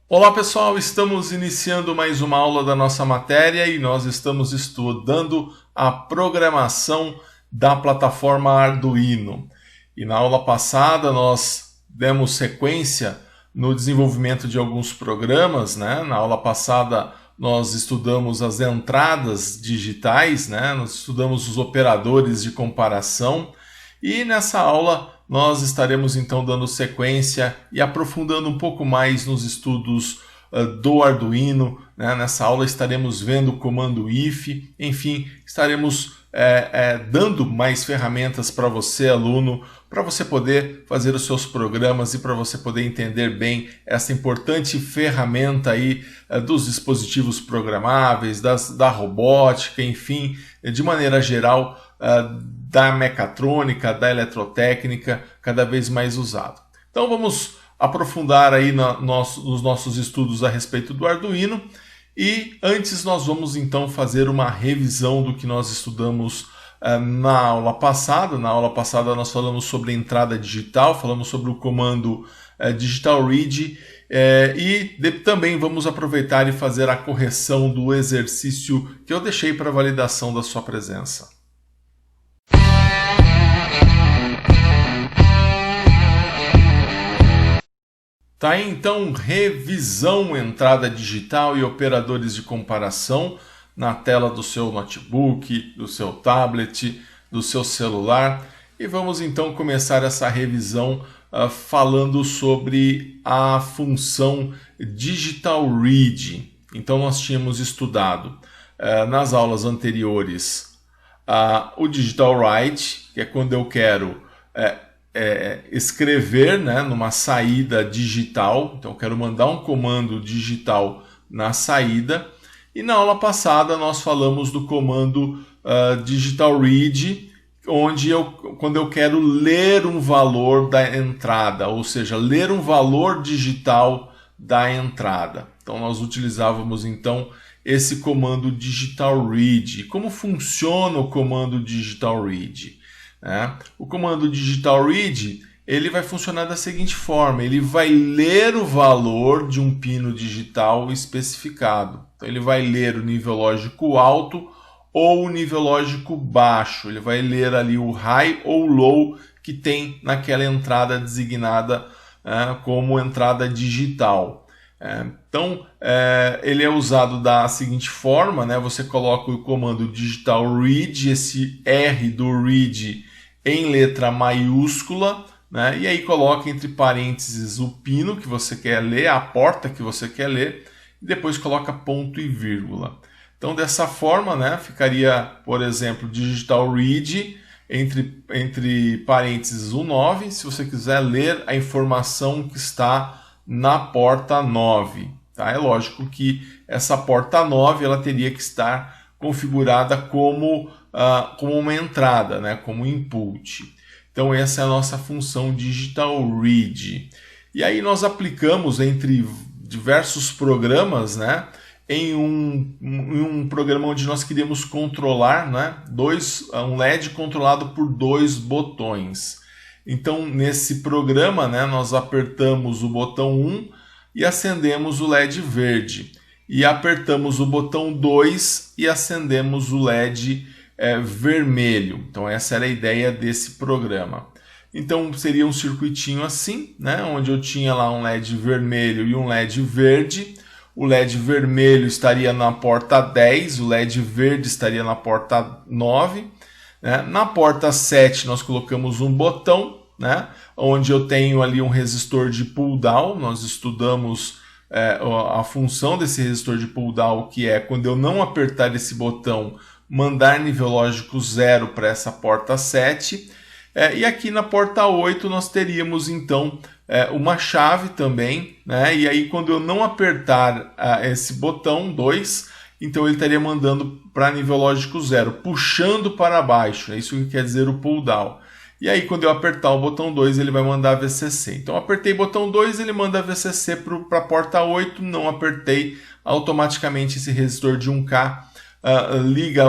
Olá pessoal, estamos iniciando mais uma aula da nossa matéria e nós estamos estudando a programação da plataforma Arduino. E na aula passada nós demos sequência no desenvolvimento de alguns programas, né? Na aula passada nós estudamos as entradas digitais, né? Nós estudamos os operadores de comparação e nessa aula nós estaremos então dando sequência e aprofundando um pouco mais nos estudos do Arduino, né? Nessa aula estaremos vendo o comando if, enfim, estaremos dando mais ferramentas para você, aluno, para você poder fazer os seus programas e para você poder entender bem essa importante ferramenta aí dos dispositivos programáveis, da robótica, enfim, de maneira geral, da mecatrônica, da eletrotécnica, cada vez mais usado. Então vamos aprofundar aí nos nossos estudos a respeito do Arduino e antes nós vamos então fazer uma revisão do que nós estudamos na aula passada. Na aula passada nós falamos sobre a entrada digital, falamos sobre o comando digital read também vamos aproveitar e fazer a correção do exercício que eu deixei para validação da sua presença. Tá aí então revisão, entrada digital e operadores de comparação na tela do seu notebook, do seu tablet, do seu celular. E vamos então começar essa revisão falando sobre a função digital read. Então nós tínhamos estudado nas aulas anteriores o digital write, que é quando eu quero escrever, né, numa saída digital. Então eu quero mandar um comando digital na saída. E na aula passada nós falamos do comando digital read, onde quando eu quero ler um valor da entrada, ou seja, ler um valor digital da entrada. Então nós utilizávamos então esse comando digital read. Como funciona o comando digital read? O comando digital read ele vai funcionar da seguinte forma: ele vai ler o valor de um pino digital especificado. Então ele vai ler o nível lógico alto ou o nível lógico baixo. Ele vai ler ali o high ou low que tem naquela entrada designada como entrada digital. Então ele é usado da seguinte forma, né? Você coloca o comando digital read, esse R do read em letra maiúscula, né? E aí coloca entre parênteses o pino que você quer ler, a porta que você quer ler, e depois coloca ponto e vírgula. Então dessa forma, né, ficaria, por exemplo, digital read entre parênteses o 9, se você quiser ler a informação que está na porta 9. Tá? É lógico que essa porta 9 ela teria que estar configurada como uma entrada, né? Como input. Então essa é a nossa função digital read. E aí nós aplicamos entre diversos programas, né? Em um programa onde nós queríamos controlar, né? Um LED controlado por 2 botões. Então nesse programa, né, nós apertamos o botão 1 e acendemos o LED verde. E apertamos o botão 2 e acendemos o LED vermelho. Então essa era a ideia desse programa. Então seria um circuitinho assim, né, onde eu tinha lá um LED vermelho e um LED verde. O LED vermelho estaria na porta 10, o LED verde estaria na porta 9. Né? Na porta 7 nós colocamos um botão, né, onde eu tenho ali um resistor de pull down. Nós estudamos a função desse resistor de pull down, que é quando eu não apertar esse botão, mandar nível lógico 0 para essa porta 7. E aqui na porta 8 nós teríamos então uma chave também, né? E aí quando eu não apertar esse botão 2, então ele estaria mandando para nível lógico 0, puxando para baixo. É isso que quer dizer o pull down. E aí quando eu apertar o botão 2 ele vai mandar VCC. Então eu apertei o botão 2, ele manda VCC para a porta 8, não apertei, automaticamente esse resistor de 1K liga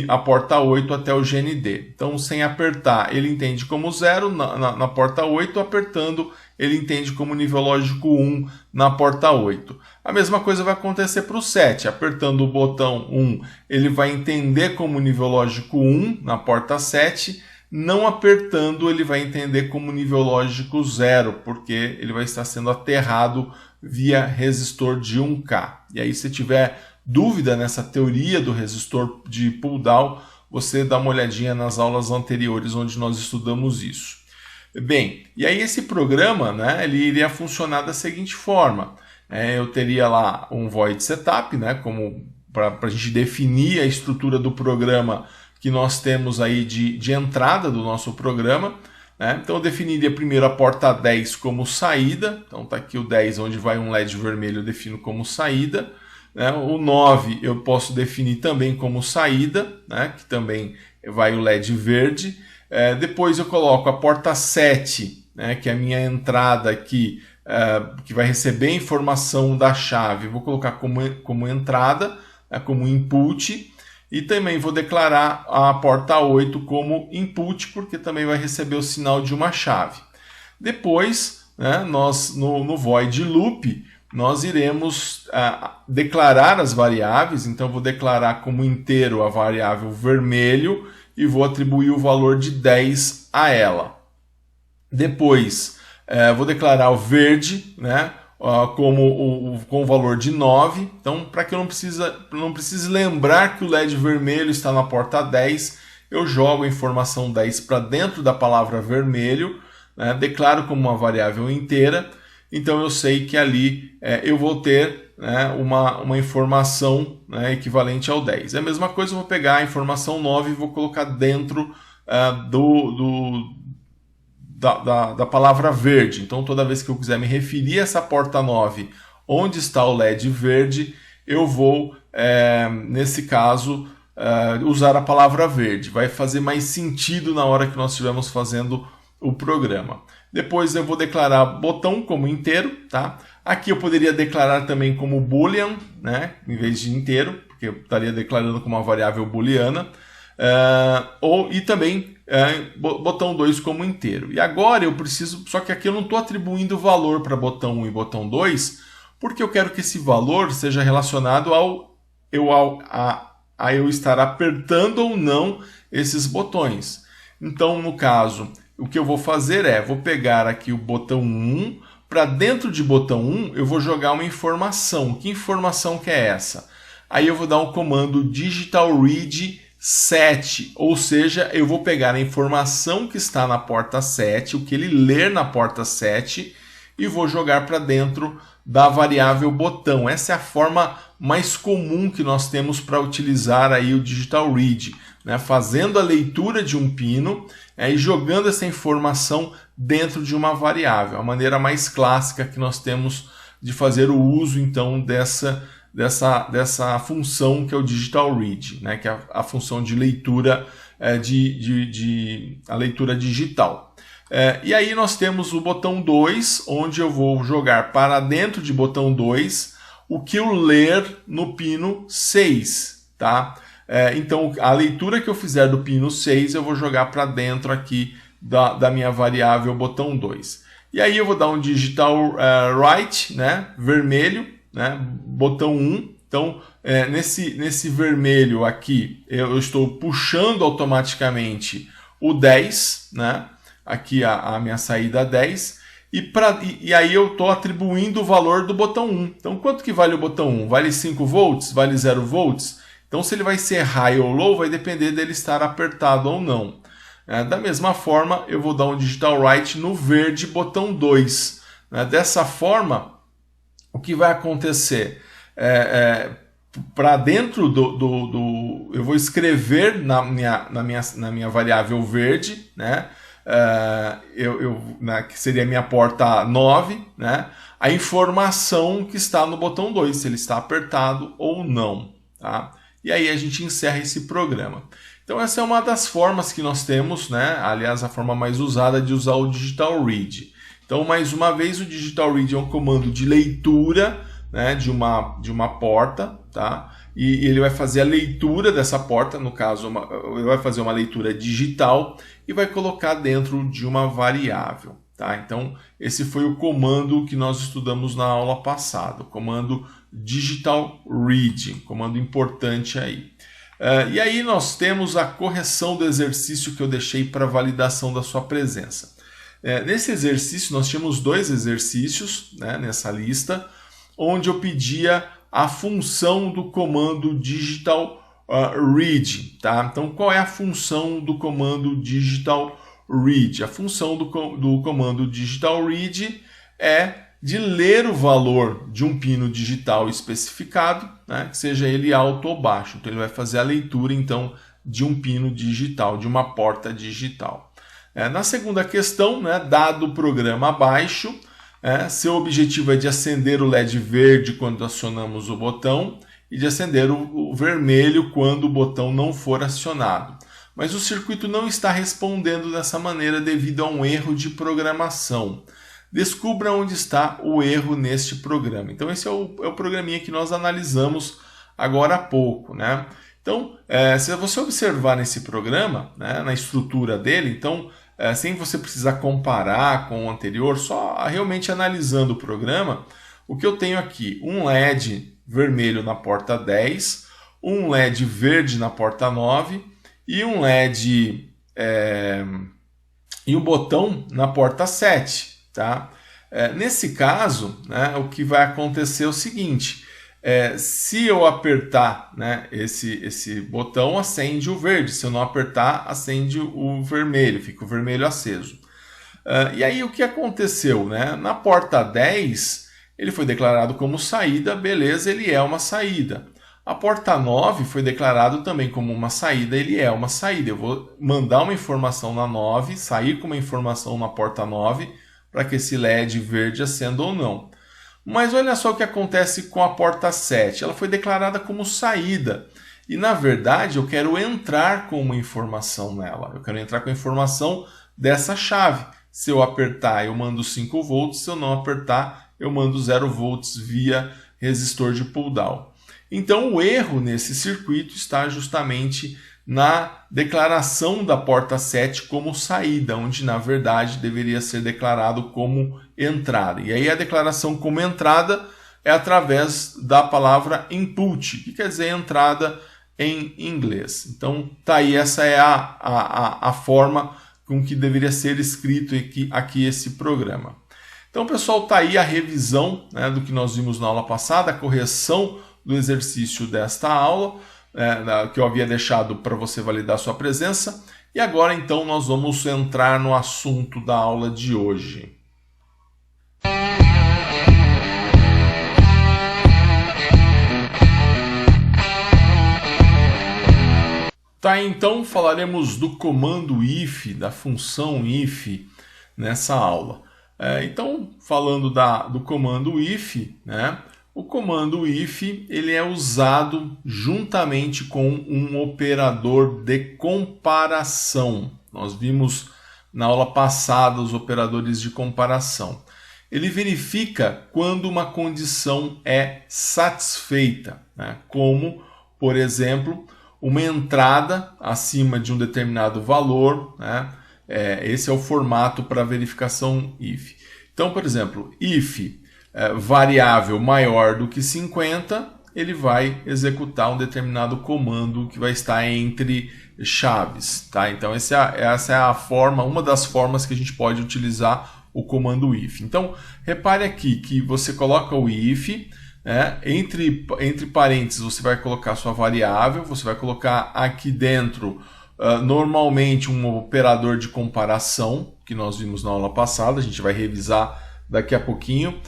a porta 8 até o GND. Então sem apertar ele entende como 0 na porta 8, apertando ele entende como nível lógico 1 na porta 8. A mesma coisa vai acontecer para o 7. Apertando o botão 1, ele vai entender como nível lógico 1 na porta 7. Não apertando, ele vai entender como nível lógico 0, porque ele vai estar sendo aterrado via resistor de 1K. E aí, se tiver dúvida nessa teoria do resistor de pull-down, você dá uma olhadinha nas aulas anteriores onde nós estudamos isso. Bem, e aí esse programa, né, ele iria funcionar da seguinte forma. Eu teria lá um void setup, né, como para a gente definir a estrutura do programa que nós temos aí de entrada do nosso programa. Né? Então eu definiria primeiro a porta 10 como saída. Então está aqui o 10, onde vai um LED vermelho, eu defino como saída. Né? O 9 eu posso definir também como saída, né? Que também vai o LED verde. Depois eu coloco a porta 7, né? Que é a minha entrada aqui, que vai receber a informação da chave. Vou colocar como entrada, né? Como input. E também vou declarar a porta 8 como input, porque também vai receber o sinal de uma chave. Depois, né, nós no void loop, nós iremos declarar as variáveis. Então, vou declarar como inteiro a variável vermelho e vou atribuir o valor de 10 a ela. Depois, vou declarar o verde, né, com o valor de 9. Então, para que eu não precise lembrar que o LED vermelho está na porta 10, eu jogo a informação 10 para dentro da palavra vermelho, né, declaro como uma variável inteira. Então eu sei que ali eu vou ter, né, uma informação, né, equivalente ao 10. É a mesma coisa, eu vou pegar a informação 9 e vou colocar dentro da palavra verde. Então toda vez que eu quiser me referir a essa porta 9, onde está o LED verde, eu vou, nesse caso, usar a palavra verde. Vai fazer mais sentido na hora que nós estivermos fazendo o programa. Depois eu vou declarar botão como inteiro, tá? Aqui eu poderia declarar também como boolean, né? Em vez de inteiro, porque eu estaria declarando como uma variável booleana. E também botão 2 como inteiro. E agora eu preciso, só que aqui eu não estou atribuindo valor para botão 1 e botão 2, porque eu quero que esse valor seja relacionado a eu estar apertando ou não esses botões. Então, no caso, o que eu vou fazer vou pegar aqui o botão 1, para dentro de botão 1 eu vou jogar uma informação. Que informação que é essa? Aí eu vou dar um comando digital read 7, ou seja, eu vou pegar a informação que está na porta 7, o que ele ler na porta 7, e vou jogar para dentro da variável botão. Essa é a forma mais comum que nós temos para utilizar aí o digital read, né? Fazendo a leitura de um pino e jogando essa informação dentro de uma variável. A maneira mais clássica que nós temos de fazer o uso, então, dessa função que é o digital read, né? Que é a função de leitura, a leitura digital. E aí nós temos o botão 2, onde eu vou jogar para dentro de botão 2 o que eu ler no pino 6, tá? Então a leitura que eu fizer do pino 6 eu vou jogar para dentro aqui da minha variável botão 2. E aí eu vou dar um digital write, né? Vermelho, né? Botão 1. Então nesse vermelho aqui eu estou puxando automaticamente o 10, né? Aqui a minha saída 10, e aí eu estou atribuindo o valor do botão 1. Então, quanto que vale o botão 1? Vale 5 volts? Vale 0 volts? Então, se ele vai ser high ou low, vai depender dele estar apertado ou não. Da mesma forma, eu vou dar um digital write no verde, botão 2. Dessa forma, o que vai acontecer? Para dentro eu vou escrever na minha variável verde, né? Que seria a minha porta 9, né? A informação que está no botão 2, se ele está apertado ou não, tá? E aí a gente encerra esse programa. Então essa é uma das formas que nós temos, né? Aliás, a forma mais usada de usar o digital read. Então, mais uma vez, o digital read é um comando de leitura, né, de uma porta, tá? E ele vai fazer a leitura dessa porta, no caso, ele vai fazer uma leitura digital e vai colocar dentro de uma variável. Tá? Então, esse foi o comando que nós estudamos na aula passada, o comando digital read, comando importante aí. E aí nós temos a correção do exercício que eu deixei para validação da sua presença. Nesse exercício, nós tínhamos 2 exercícios, né, nessa lista, onde eu pedia a função do comando digital read. Tá? Então, qual é a função do comando digital read? A função do comando digital read é de ler o valor de um pino digital especificado, né, que seja ele alto ou baixo. Então, ele vai fazer a leitura, então, de um pino digital, de uma porta digital. Na segunda questão, né, dado o programa abaixo, seu objetivo é de acender o LED verde quando acionamos o botão e de acender o vermelho quando o botão não for acionado. Mas o circuito não está respondendo dessa maneira devido a um erro de programação. Descubra onde está o erro neste programa. Então, esse é o programinha que nós analisamos agora há pouco, né? Então, se você observar nesse programa, né, na estrutura dele, então, sem você precisar comparar com o anterior, só realmente analisando o programa, o que eu tenho aqui? Um LED vermelho na porta 10, um LED verde na porta 9 e um LED e um botão na porta 7. Tá? Nesse caso, né, o que vai acontecer é o seguinte, se eu apertar, né, esse botão, acende o verde, se eu não apertar, acende o vermelho, fica o vermelho aceso. E aí o que aconteceu? Né? Na porta 10, ele foi declarado como saída, beleza, ele é uma saída. A porta 9 foi declarado também como uma saída, ele é uma saída. Eu vou mandar uma informação na 9, sair com uma informação na porta 9, para que esse LED verde acenda ou não. Mas olha só o que acontece com a porta 7. Ela foi declarada como saída. E, na verdade, eu quero entrar com uma informação nela. Eu quero entrar com a informação dessa chave. Se eu apertar, eu mando 5 volts. Se eu não apertar, eu mando 0 volts via resistor de pull-down. Então, o erro nesse circuito está justamente na declaração da porta 7 como saída, onde na verdade deveria ser declarado como entrada. E aí a declaração como entrada é através da palavra input, que quer dizer entrada em inglês. Então tá aí, essa é a forma com que deveria ser escrito aqui esse programa. Então, pessoal, tá aí a revisão, né, do que nós vimos na aula passada, a correção do exercício desta aula, que eu havia deixado para você validar sua presença. E agora, então, nós vamos entrar no assunto da aula de hoje. Tá, então falaremos do comando if, da função if, nessa aula. Então, falando do comando if, né? O comando if ele é usado juntamente com um operador de comparação. Nós vimos na aula passada os operadores de comparação. Ele verifica quando uma condição é satisfeita, né? Como, por exemplo, uma entrada acima de um determinado valor, né? Esse é o formato para verificação if. Então, por exemplo, if variável maior do que 50, ele vai executar um determinado comando que vai estar entre chaves. Tá? Então, essa é a forma, uma das formas que a gente pode utilizar o comando if. Então, repare aqui que você coloca o if, né? Entre parênteses você vai colocar sua variável, você vai colocar aqui dentro normalmente um operador de comparação, que nós vimos na aula passada, a gente vai revisar daqui a pouquinho.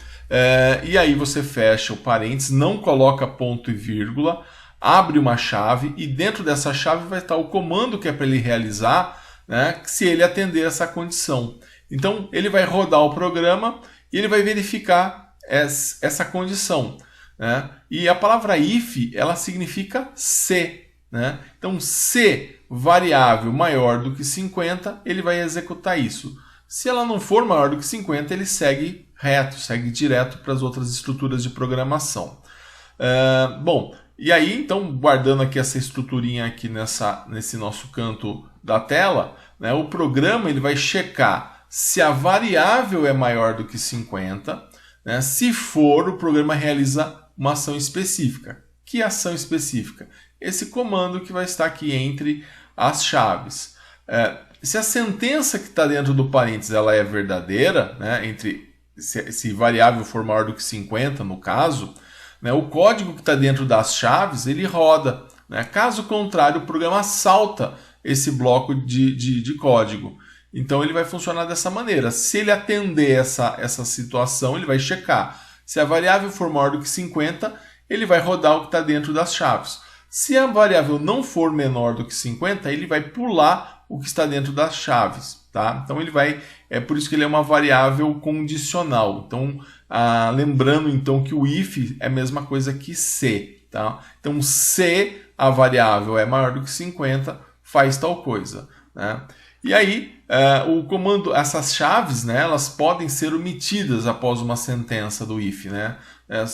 E aí você fecha o parênteses, não coloca ponto e vírgula, abre uma chave e dentro dessa chave vai estar o comando que é para ele realizar, né, se ele atender essa condição. Então ele vai rodar o programa e ele vai verificar essa condição, né? E a palavra if ela significa se, né? Então se variável maior do que 50, ele vai executar isso. Se ela não for maior do que 50, ele segue reto, segue direto para as outras estruturas de programação. Bom, e aí, então, guardando aqui essa estruturinha aqui nesse nosso canto da tela, né, o programa ele vai checar se a variável é maior do que 50, né? Se for, o programa realiza uma ação específica. Que ação específica? Esse comando que vai estar aqui entre as chaves. Se a sentença que está dentro do parênteses ela é verdadeira, né? Se variável for maior do que 50, no caso, né? O código que está dentro das chaves ele roda. Né? Caso contrário, o programa salta esse bloco de código. Então ele vai funcionar dessa maneira. Se ele atender essa situação, ele vai checar. Se a variável for maior do que 50, ele vai rodar o que está dentro das chaves. Se a variável não for menor do que 50, ele vai pular o que está dentro das chaves. Tá? Então é por isso que ele é uma variável condicional. Então, lembrando então que o if é a mesma coisa que se. Tá? Então, se a variável é maior do que 50, faz tal coisa. Né? E aí, o comando, essas chaves, né, elas podem ser omitidas após uma sentença do if. Né?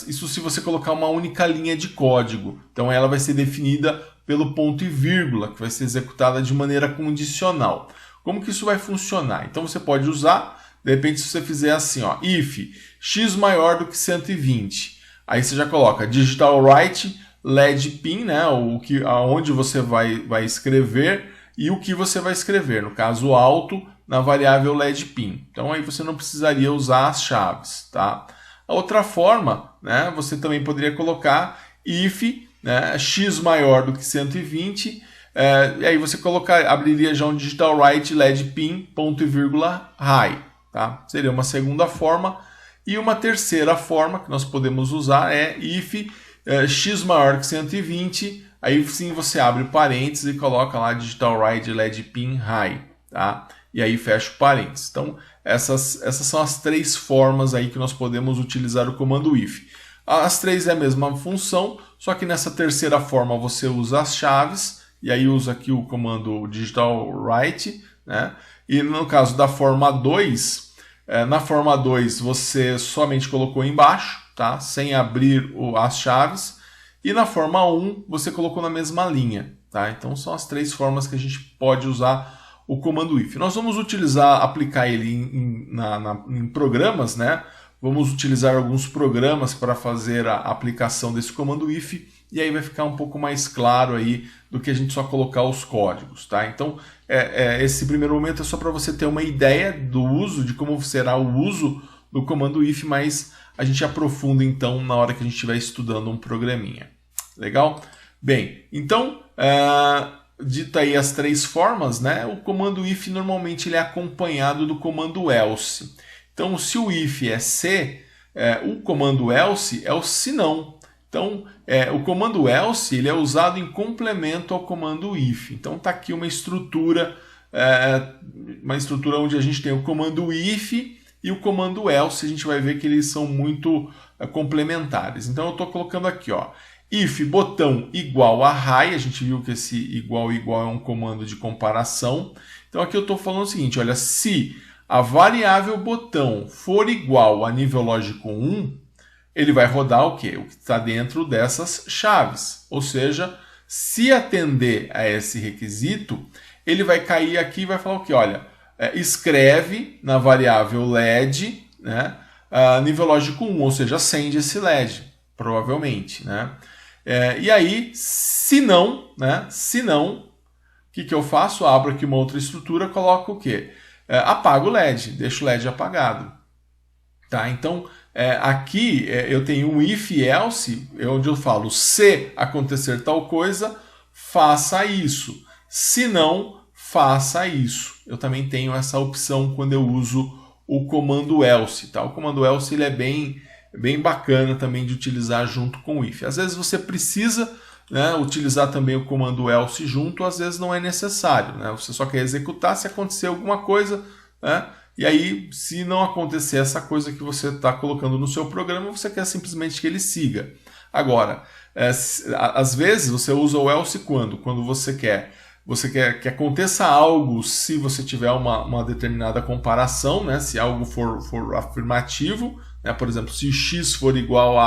Isso se você colocar uma única linha de código. Então ela vai ser definida pelo ponto e vírgula, que vai ser executada de maneira condicional. Como que isso vai funcionar? Então você pode usar, de repente, se você fizer assim, ó, if x maior do que 120, aí você já coloca digital write LED pin, né, aonde você vai escrever e o que você vai escrever, no caso alto, na variável LED pin. Então aí você não precisaria usar as chaves, tá? A outra forma, né, você também poderia colocar if, né, x maior do que 120, e aí você abriria já um digital write LED pin ponto e vírgula high, tá? Seria uma segunda forma. E uma terceira forma que nós podemos usar é if x maior que 120, aí sim você abre parênteses e coloca lá digital write LED pin high, tá? E aí fecha o parênteses. Então essas são as três formas aí que nós podemos utilizar o comando if. As três é a mesma função, só que nessa terceira forma você usa as chaves, e aí usa aqui o comando digital write, né? E no caso da forma 2, na forma 2 você somente colocou embaixo, tá? Sem abrir as chaves, e na forma 1 você colocou na mesma linha, tá? Então são as três formas que a gente pode usar o comando if. Nós vamos aplicar ele em programas, né? Vamos utilizar alguns programas para fazer a aplicação desse comando if, e aí vai ficar um pouco mais claro aí do que a gente só colocar os códigos, tá? Então, esse primeiro momento é só para você ter uma ideia do uso, de como será o uso do comando if, mas a gente aprofunda então na hora que a gente estiver estudando um programinha. Legal? Bem, então, dito aí as três formas, né? O comando if normalmente ele é acompanhado do comando else. Então, se o if é se, o comando else é o senão. Então, o comando else ele é usado em complemento ao comando if. Então, está aqui uma estrutura onde a gente tem o comando if e o comando else. A gente vai ver que eles são muito complementares. Então, eu estou colocando aqui, ó, if botão igual a high. A gente viu que esse igual é um comando de comparação. Então, aqui eu estou falando o seguinte, olha, se a variável botão for igual a nível lógico 1, ele vai rodar o quê? O que está dentro dessas chaves. Ou seja, se atender a esse requisito, ele vai cair aqui e vai falar o quê? Olha, escreve na variável LED, né, nível lógico 1, ou seja, acende esse LED, provavelmente. Né? E aí, se não, o que eu faço? Abro aqui uma outra estrutura, coloco o quê? Apago o LED, deixo o LED apagado. Tá? Então, aqui eu tenho um if else, onde eu falo se acontecer tal coisa, faça isso. Se não, faça isso. Eu também tenho essa opção quando eu uso o comando else. Tá? O comando else ele é bem bacana também de utilizar junto com o if. Às vezes você precisa, né, utilizar também o comando else junto, às vezes não é necessário. Né? Você só quer executar se acontecer alguma coisa, né? E aí, se não acontecer essa coisa que você está colocando no seu programa, você quer simplesmente que ele siga. Agora, às vezes você usa o else quando? Quando você quer que aconteça algo se você tiver uma determinada comparação, né? Se algo for afirmativo, né? Por exemplo, se x for igual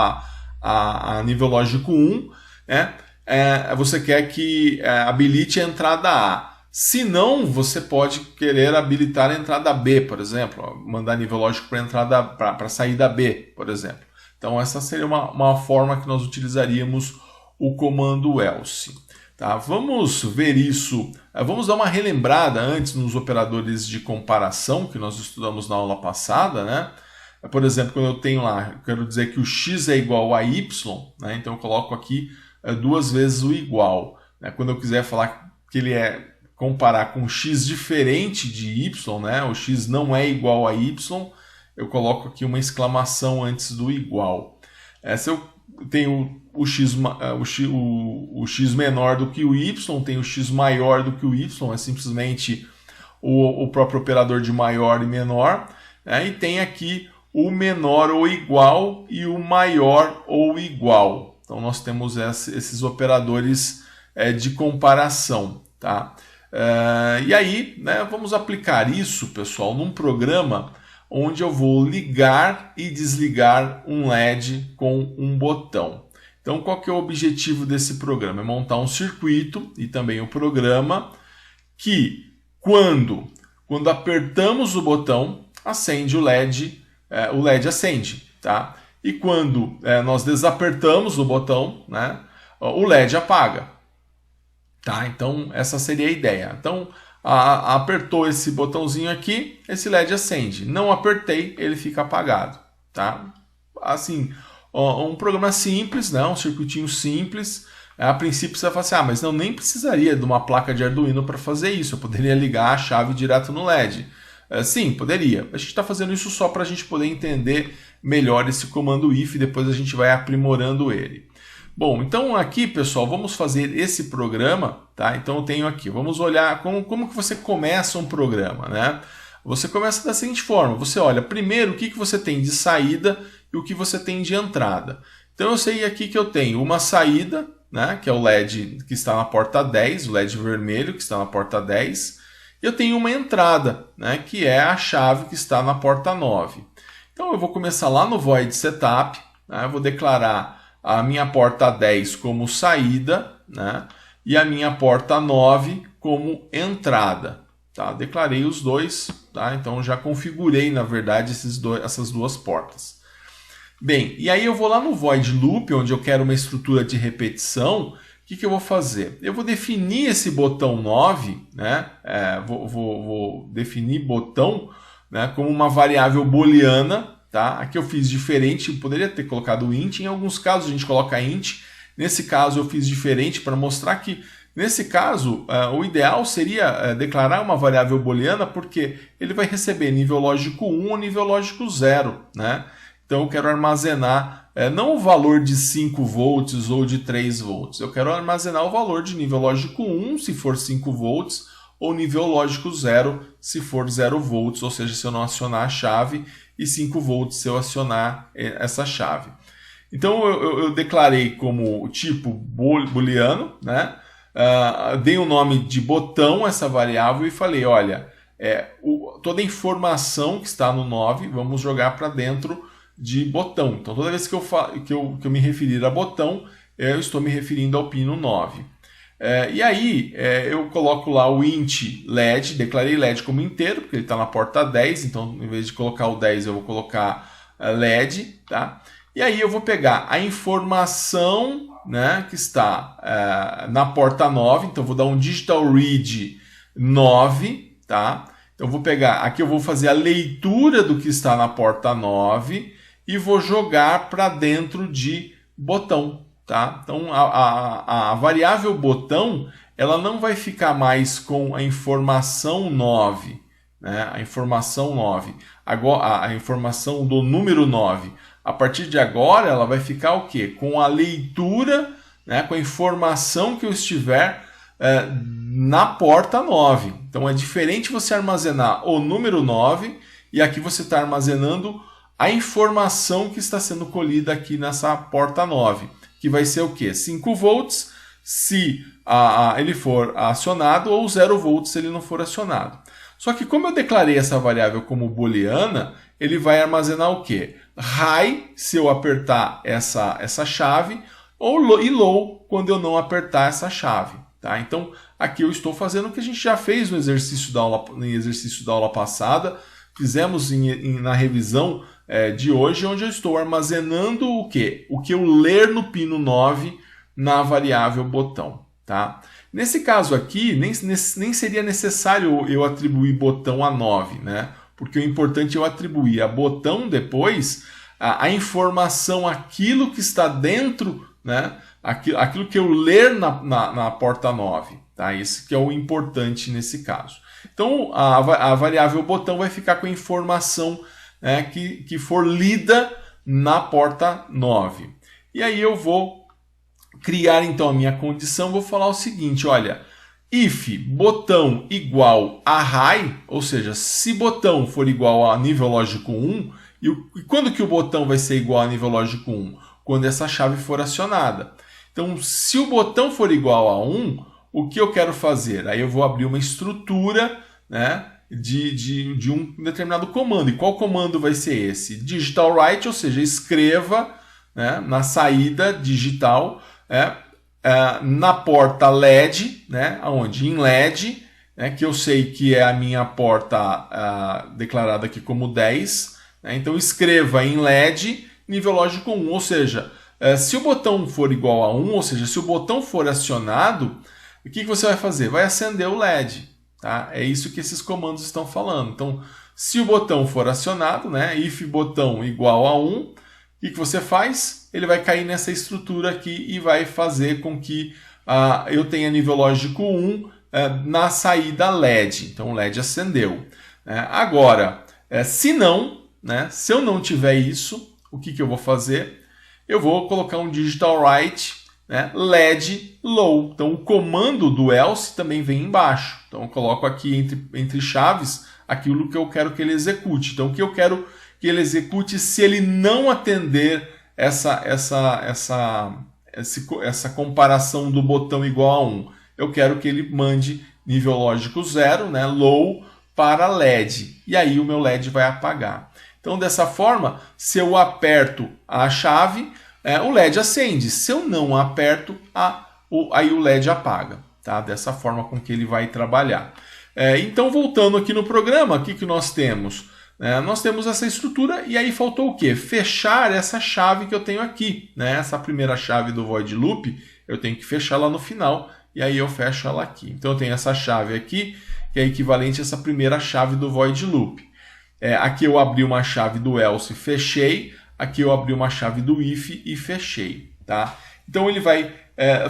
a nível lógico 1, né? Você quer que habilite a entrada A. Se não, você pode querer habilitar a entrada B, por exemplo, mandar nível lógico para a saída B, por exemplo. Então essa seria uma forma que nós utilizaríamos o comando else. Tá? Vamos ver isso, vamos dar uma relembrada antes nos operadores de comparação que nós estudamos na aula passada, né? Por exemplo, quando eu tenho lá, eu quero dizer que o x é igual a y, né? Então eu coloco aqui 2 vezes o igual. Né? Quando eu quiser falar que ele comparar com x diferente de y, né? O x não é igual a y, eu coloco aqui uma exclamação antes do igual. Se eu tenho o x menor do que o y, tem o x maior do que o y, é simplesmente o próprio operador de maior e menor, né? E tem aqui o menor ou igual e o maior ou igual. Então nós temos esses operadores de comparação. Tá? E aí, né, vamos aplicar isso, pessoal, num programa onde eu vou ligar e desligar um LED com um botão. Então, qual que é o objetivo desse programa? É montar um circuito e também o programa que, quando apertamos o botão, acende o LED acende. Tá? E quando nós desapertamos o botão, né, o LED apaga. Tá? Então, essa seria a ideia. Então, apertou esse botãozinho aqui, esse LED acende. Não apertei, ele fica apagado. Tá? Assim, um programa simples, né? Um circuitinho simples. A princípio você vai falar assim, mas não, nem precisaria de uma placa de Arduino para fazer isso. Eu poderia ligar a chave direto no LED. Sim, poderia. A gente está fazendo isso só para a gente poder entender melhor esse comando if e depois a gente vai aprimorando ele. Bom, então aqui, pessoal, vamos fazer esse programa, tá? Então eu tenho aqui, vamos olhar como que você começa um programa, né? Você começa da seguinte forma, você olha primeiro o que você tem de saída e o que você tem de entrada. Então eu sei aqui que eu tenho uma saída, né, que é o LED que está na porta 10, o LED vermelho que está na porta 10, e eu tenho uma entrada, né, que é a chave que está na porta 9. Então eu vou começar lá no void setup, né, eu vou declarar a minha porta 10 como saída, né, e a minha porta 9 como entrada. Tá? Declarei os dois, tá? Então já configurei, na verdade, essas duas portas. Bem, e aí eu vou lá no void loop, onde eu quero uma estrutura de repetição. O que eu vou fazer? Eu vou definir esse botão 9, né? Vou definir botão, né, como uma variável booleana. Tá? Aqui eu fiz diferente, poderia ter colocado int, em alguns casos a gente coloca int, nesse caso eu fiz diferente para mostrar que, nesse caso, o ideal seria declarar uma variável booleana, porque ele vai receber nível lógico 1 ou nível lógico 0. Né? Então eu quero armazenar não o valor de 5 volts ou de 3 volts, eu quero armazenar o valor de nível lógico 1, se for 5 volts, ou nível lógico 0, se for 0 volts, ou seja, se eu não acionar a chave, e 5 volts se eu acionar essa chave. Então eu declarei como tipo booleano, né? Dei o nome de botão essa variável e falei, olha, toda a informação que está no 9, vamos jogar para dentro de botão. Então toda vez que eu me referir a botão, eu estou me referindo ao pino 9. E aí eu coloco lá o int LED, declarei LED como inteiro, porque ele está na porta 10, então em vez de colocar o 10 eu vou colocar LED, tá? E aí eu vou pegar a informação, né, que está na porta 9, então eu vou dar um digital read 9, tá? Então eu vou pegar, aqui eu vou fazer a leitura do que está na porta 9 e vou jogar para dentro de botão. Tá? Então a variável botão ela não vai ficar mais com a informação 9, né? A informação 9, agora, a informação do número 9. A partir de agora ela vai ficar o quê? Com a leitura, né? Com a informação que eu estiver na porta 9. Então é diferente você armazenar o número 9 e aqui você está armazenando a informação que está sendo colhida aqui nessa porta 9. Que vai ser o quê? 5 volts se ele for acionado ou 0 volts se ele não for acionado. Só que como eu declarei essa variável como booleana, ele vai armazenar o quê? High se eu apertar essa chave e low quando eu não apertar essa chave. Tá? Então aqui eu estou fazendo o que a gente já fez no exercício da aula passada, fizemos na revisão de hoje, onde eu estou armazenando o quê? O que eu ler no pino 9 na variável botão. Tá? Nesse caso aqui, nem seria necessário eu atribuir botão a 9, né? Porque o importante é eu atribuir a botão depois a informação, aquilo que está dentro, né? Aquilo que eu ler na porta 9. Tá? Esse que é o importante nesse caso. Então, a variável botão vai ficar com a informação, né, que for lida na porta 9. E aí eu vou criar então a minha condição, vou falar o seguinte, olha, if botão igual a high, ou seja, se botão for igual a nível lógico 1, e quando que o botão vai ser igual a nível lógico 1? Quando essa chave for acionada. Então, se o botão for igual a 1, o que eu quero fazer? Aí eu vou abrir uma estrutura, né, de um determinado comando. E qual comando vai ser esse? Digital write, ou seja, escreva, né, na saída digital, na porta LED, né, onde em LED, né, que eu sei que é a minha porta declarada aqui como 10, né, então escreva em LED nível lógico 1, ou seja, se o botão for igual a 1, ou seja, se o botão for acionado, o que você vai fazer? Vai acender o LED. Tá? É isso que esses comandos estão falando. Então, se o botão for acionado, né, if botão igual a 1, o que você faz? Ele vai cair nessa estrutura aqui e vai fazer com que eu tenha nível lógico 1 na saída LED. Então, o LED acendeu. Agora, se não, né, se eu não tiver isso, o que eu vou fazer? Eu vou colocar um digital write, né, LED low. Então, o comando do else também vem embaixo. Então, eu coloco aqui entre chaves aquilo que eu quero que ele execute. Então, o que eu quero que ele execute se ele não atender essa comparação do botão igual a 1. Eu quero que ele mande nível lógico 0, né, low, para LED. E aí o meu LED vai apagar. Então, dessa forma, se eu aperto a chave, o LED acende. Se eu não aperto, aí o LED apaga. Tá? Dessa forma com que ele vai trabalhar. Então, voltando aqui no programa, o que nós temos? Nós temos essa estrutura e aí faltou o quê? Fechar essa chave que eu tenho aqui. Né? Essa primeira chave do void loop, eu tenho que fechar lá no final e aí eu fecho ela aqui. Então, eu tenho essa chave aqui, que é equivalente a essa primeira chave do void loop. Aqui eu abri uma chave do else e fechei. Aqui eu abri uma chave do if e fechei. Tá? Então ele vai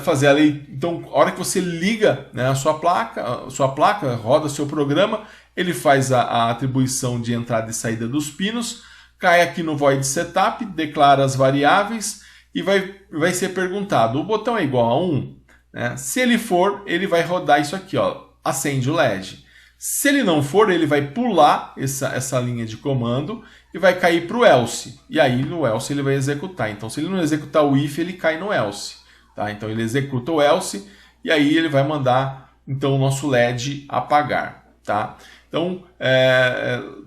fazer a lei. Então, a hora que você liga, né, a sua placa, roda seu programa, ele faz a atribuição de entrada e saída dos pinos, cai aqui no void setup, declara as variáveis e vai ser perguntado: o botão é igual a 1? Né? Se ele for, ele vai rodar isso aqui, ó, acende o LED. Se ele não for, ele vai pular essa linha de comando e vai cair para o else. E aí no else ele vai executar. Então, se ele não executar o if, ele cai no else. Tá? Então ele executa o else e aí ele vai mandar então, o nosso LED apagar. Tá? Então,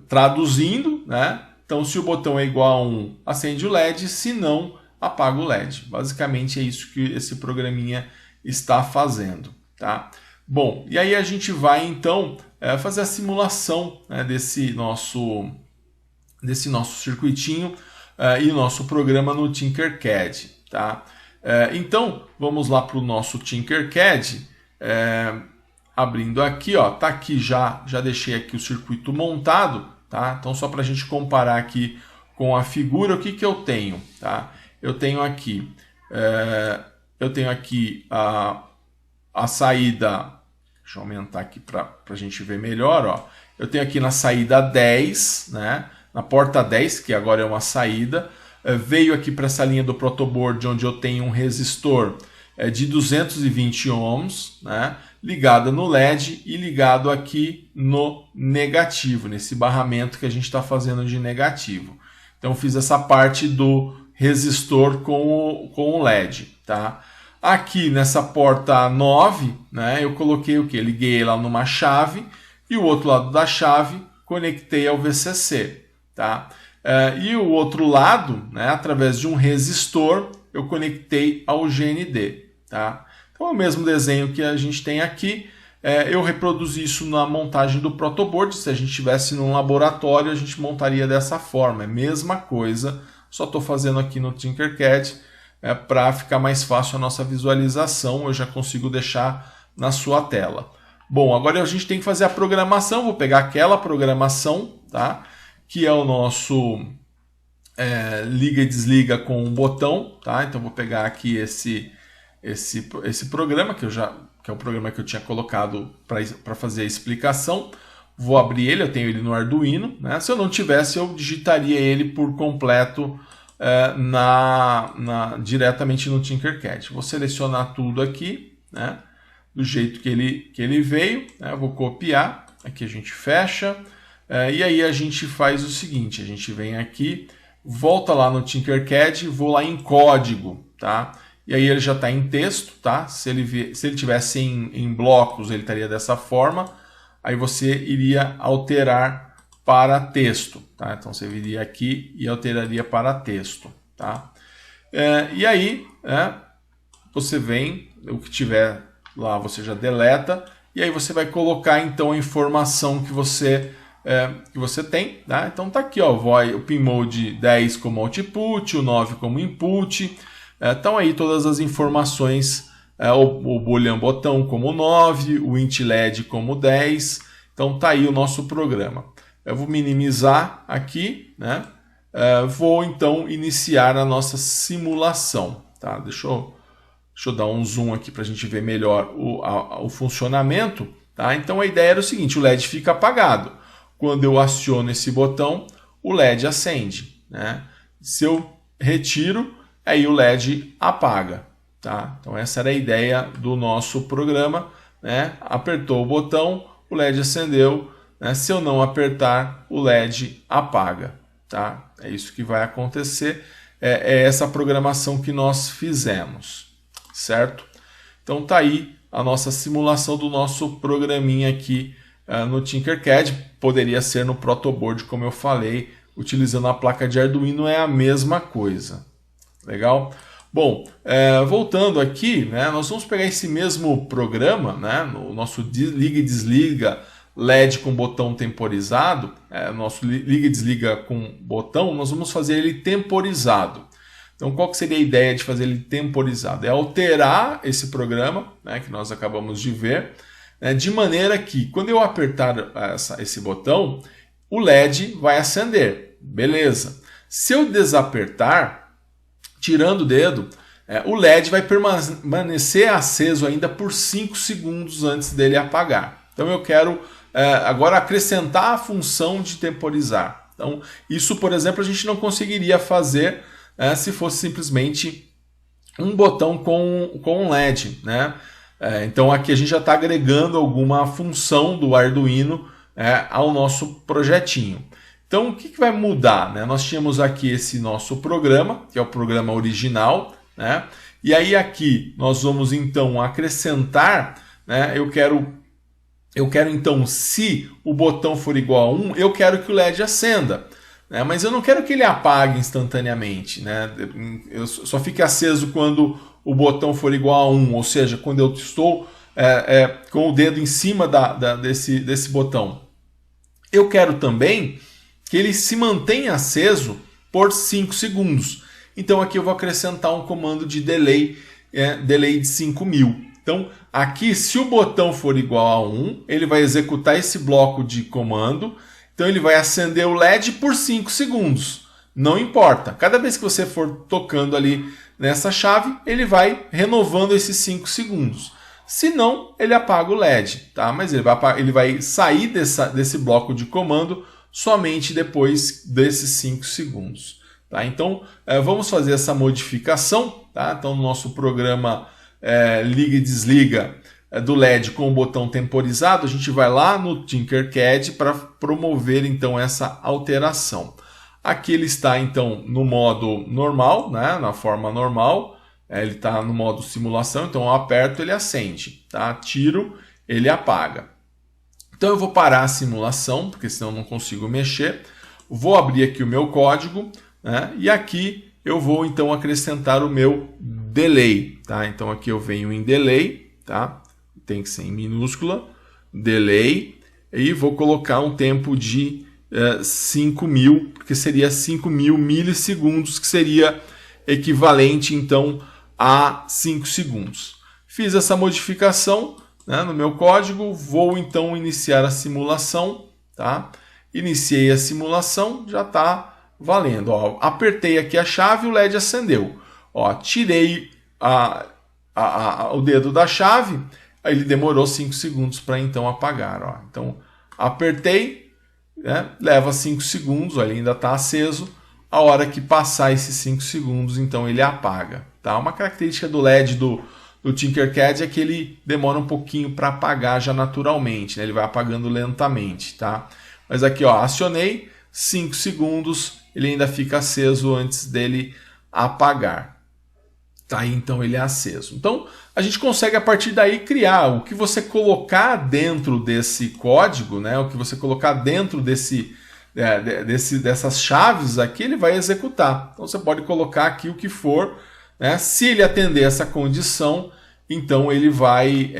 traduzindo, né? Então, se o botão é igual a 1, acende o LED, se não, apaga o LED. Basicamente é isso que esse programinha está fazendo. Tá? Bom, e aí a gente vai então fazer a simulação, né, desse nosso circuitinho e nosso programa no Tinkercad. Tá? Então, vamos lá para o nosso Tinkercad. Abrindo aqui, ó, tá aqui já deixei aqui o circuito montado. Tá? Então, só para a gente comparar aqui com a figura, o que eu tenho? Tá? Eu tenho aqui a saída. Deixa eu aumentar aqui para a gente ver melhor. Ó. Eu tenho aqui na saída 10, né? Na porta 10, que agora é uma saída. Veio aqui para essa linha do protoboard, onde eu tenho um resistor de 220 ohms, né? Ligado no LED e ligado aqui no negativo, nesse barramento que a gente está fazendo de negativo. Então, fiz essa parte do resistor com o LED. Tá? Aqui nessa porta 9, né, eu coloquei o que? Liguei lá numa chave e o outro lado da chave conectei ao VCC. Tá? E o outro lado, né, através de um resistor, eu conectei ao GND. Tá? Então é o mesmo desenho que a gente tem aqui. Eu reproduzi isso na montagem do protoboard. Se a gente estivesse num laboratório, a gente montaria dessa forma. É a mesma coisa, só estou fazendo aqui no Tinkercad para ficar mais fácil a nossa visualização. Eu já consigo deixar na sua tela. Bom, agora a gente tem que fazer a programação. Vou pegar aquela programação, tá? Que é o nosso liga e desliga com um botão, tá? Então vou pegar aqui esse programa que é o programa que eu tinha colocado para fazer a explicação. Vou abrir ele, eu tenho ele no Arduino, né? Se eu não tivesse, eu digitaria ele por completo diretamente no Tinkercad. Vou selecionar tudo aqui, né? Do jeito que ele veio, né? Vou copiar, aqui a gente fecha, e aí a gente faz o seguinte, a gente vem aqui, volta lá no Tinkercad, vou lá em código, tá? E aí ele já está em texto, tá? Se ele tivesse em blocos, ele estaria dessa forma. Aí você iria alterar para texto, tá? Então você viria aqui e alteraria para texto, tá? E aí, você vem, o que tiver lá você já deleta, e aí você vai colocar então a informação que você tem, tá? Então tá aqui, ó, o pinmode 10 como output, o 9 como input. Então aí todas as informações, o boolean botão como 9, o int led como 10. Então tá aí o nosso programa. Eu vou minimizar aqui, né? Vou então iniciar a nossa simulação, tá? Deixa eu dar um zoom aqui para a gente ver melhor o funcionamento, tá? Então a ideia era o seguinte, o LED fica apagado. Quando eu aciono esse botão, o LED acende, né? Se eu retiro, aí o LED apaga, tá? Então essa era a ideia do nosso programa, né? Apertou o botão, o LED acendeu, né? Se eu não apertar, o LED apaga, tá? É isso que vai acontecer, é essa programação que nós fizemos, certo? Então tá aí a nossa simulação do nosso programinha aqui no Tinkercad. Poderia ser no protoboard, como eu falei, utilizando a placa de Arduino é a mesma coisa. Legal? Bom, voltando aqui, né, nós vamos pegar esse mesmo programa, né, no nosso liga e desliga LED com botão temporizado, nosso liga e desliga com botão, nós vamos fazer ele temporizado. Então, qual que seria a ideia de fazer ele temporizado? É alterar esse programa, né, que nós acabamos de ver, né, de maneira que, quando eu apertar esse botão, o LED vai acender. Beleza. Se eu desapertar, tirando o dedo, o LED vai permanecer aceso ainda por 5 segundos antes dele apagar. Então eu quero agora acrescentar a função de temporizar. Então isso, por exemplo, a gente não conseguiria fazer se fosse simplesmente um botão com um LED, né? Então aqui a gente já está agregando alguma função do Arduino ao nosso projetinho. Então, o que vai mudar, né? Nós tínhamos aqui esse nosso programa, que é o programa original, né? E aí aqui nós vamos então acrescentar, né? Eu quero então, se o botão for igual a 1, eu quero que o LED acenda, né? Mas eu não quero que ele apague instantaneamente, né? Eu só fique aceso quando o botão for igual a 1, ou seja, quando eu estou com o dedo em cima desse botão. Eu quero também que ele se mantenha aceso por 5 segundos. Então aqui eu vou acrescentar um comando de delay de 5000. Então aqui, se o botão for igual a 1, ele vai executar esse bloco de comando. Então ele vai acender o LED por 5 segundos. Não importa. Cada vez que você for tocando ali nessa chave, ele vai renovando esses 5 segundos. Se não, ele apaga o LED, tá? Mas ele vai sair desse bloco de comando somente depois desses 5 segundos. Tá? Então, vamos fazer essa modificação. Tá? Então, no nosso programa liga e desliga do LED com o botão temporizado, a gente vai lá no Tinkercad para promover então essa alteração. Aqui ele está então no modo normal, né? Na forma normal. Ele está no modo simulação, então eu aperto, ele acende. Tá? Tiro, ele apaga. Então eu vou parar a simulação, porque senão eu não consigo mexer. Vou abrir aqui o meu código, né? E aqui eu vou então acrescentar o meu delay, tá? Então aqui eu venho em delay, tá? Tem que ser em minúscula, delay, e vou colocar um tempo de 5.000, porque seria 5.000 milissegundos, que seria equivalente então a 5 segundos. Fiz essa modificação, né, no meu código, vou então iniciar a simulação, tá? Iniciei a simulação, já está valendo. Ó, apertei aqui a chave, o LED acendeu. Ó, tirei o dedo da chave, ele demorou 5 segundos para então apagar. Ó. Então, apertei, né, leva 5 segundos, ó, ele ainda está aceso. A hora que passar esses 5 segundos, então ele apaga. Tá? Uma característica do LED do Tinkercad é que ele demora um pouquinho para apagar já naturalmente, né? Ele vai apagando lentamente. Tá? Mas aqui, ó, acionei, 5 segundos, ele ainda fica aceso antes dele apagar. Tá? Então ele é aceso. Então a gente consegue a partir daí criar o que você colocar dentro desse código, né? O que você colocar dentro dessas chaves aqui, ele vai executar. Então você pode colocar aqui o que for, né? Se ele atender essa condição, então ele vai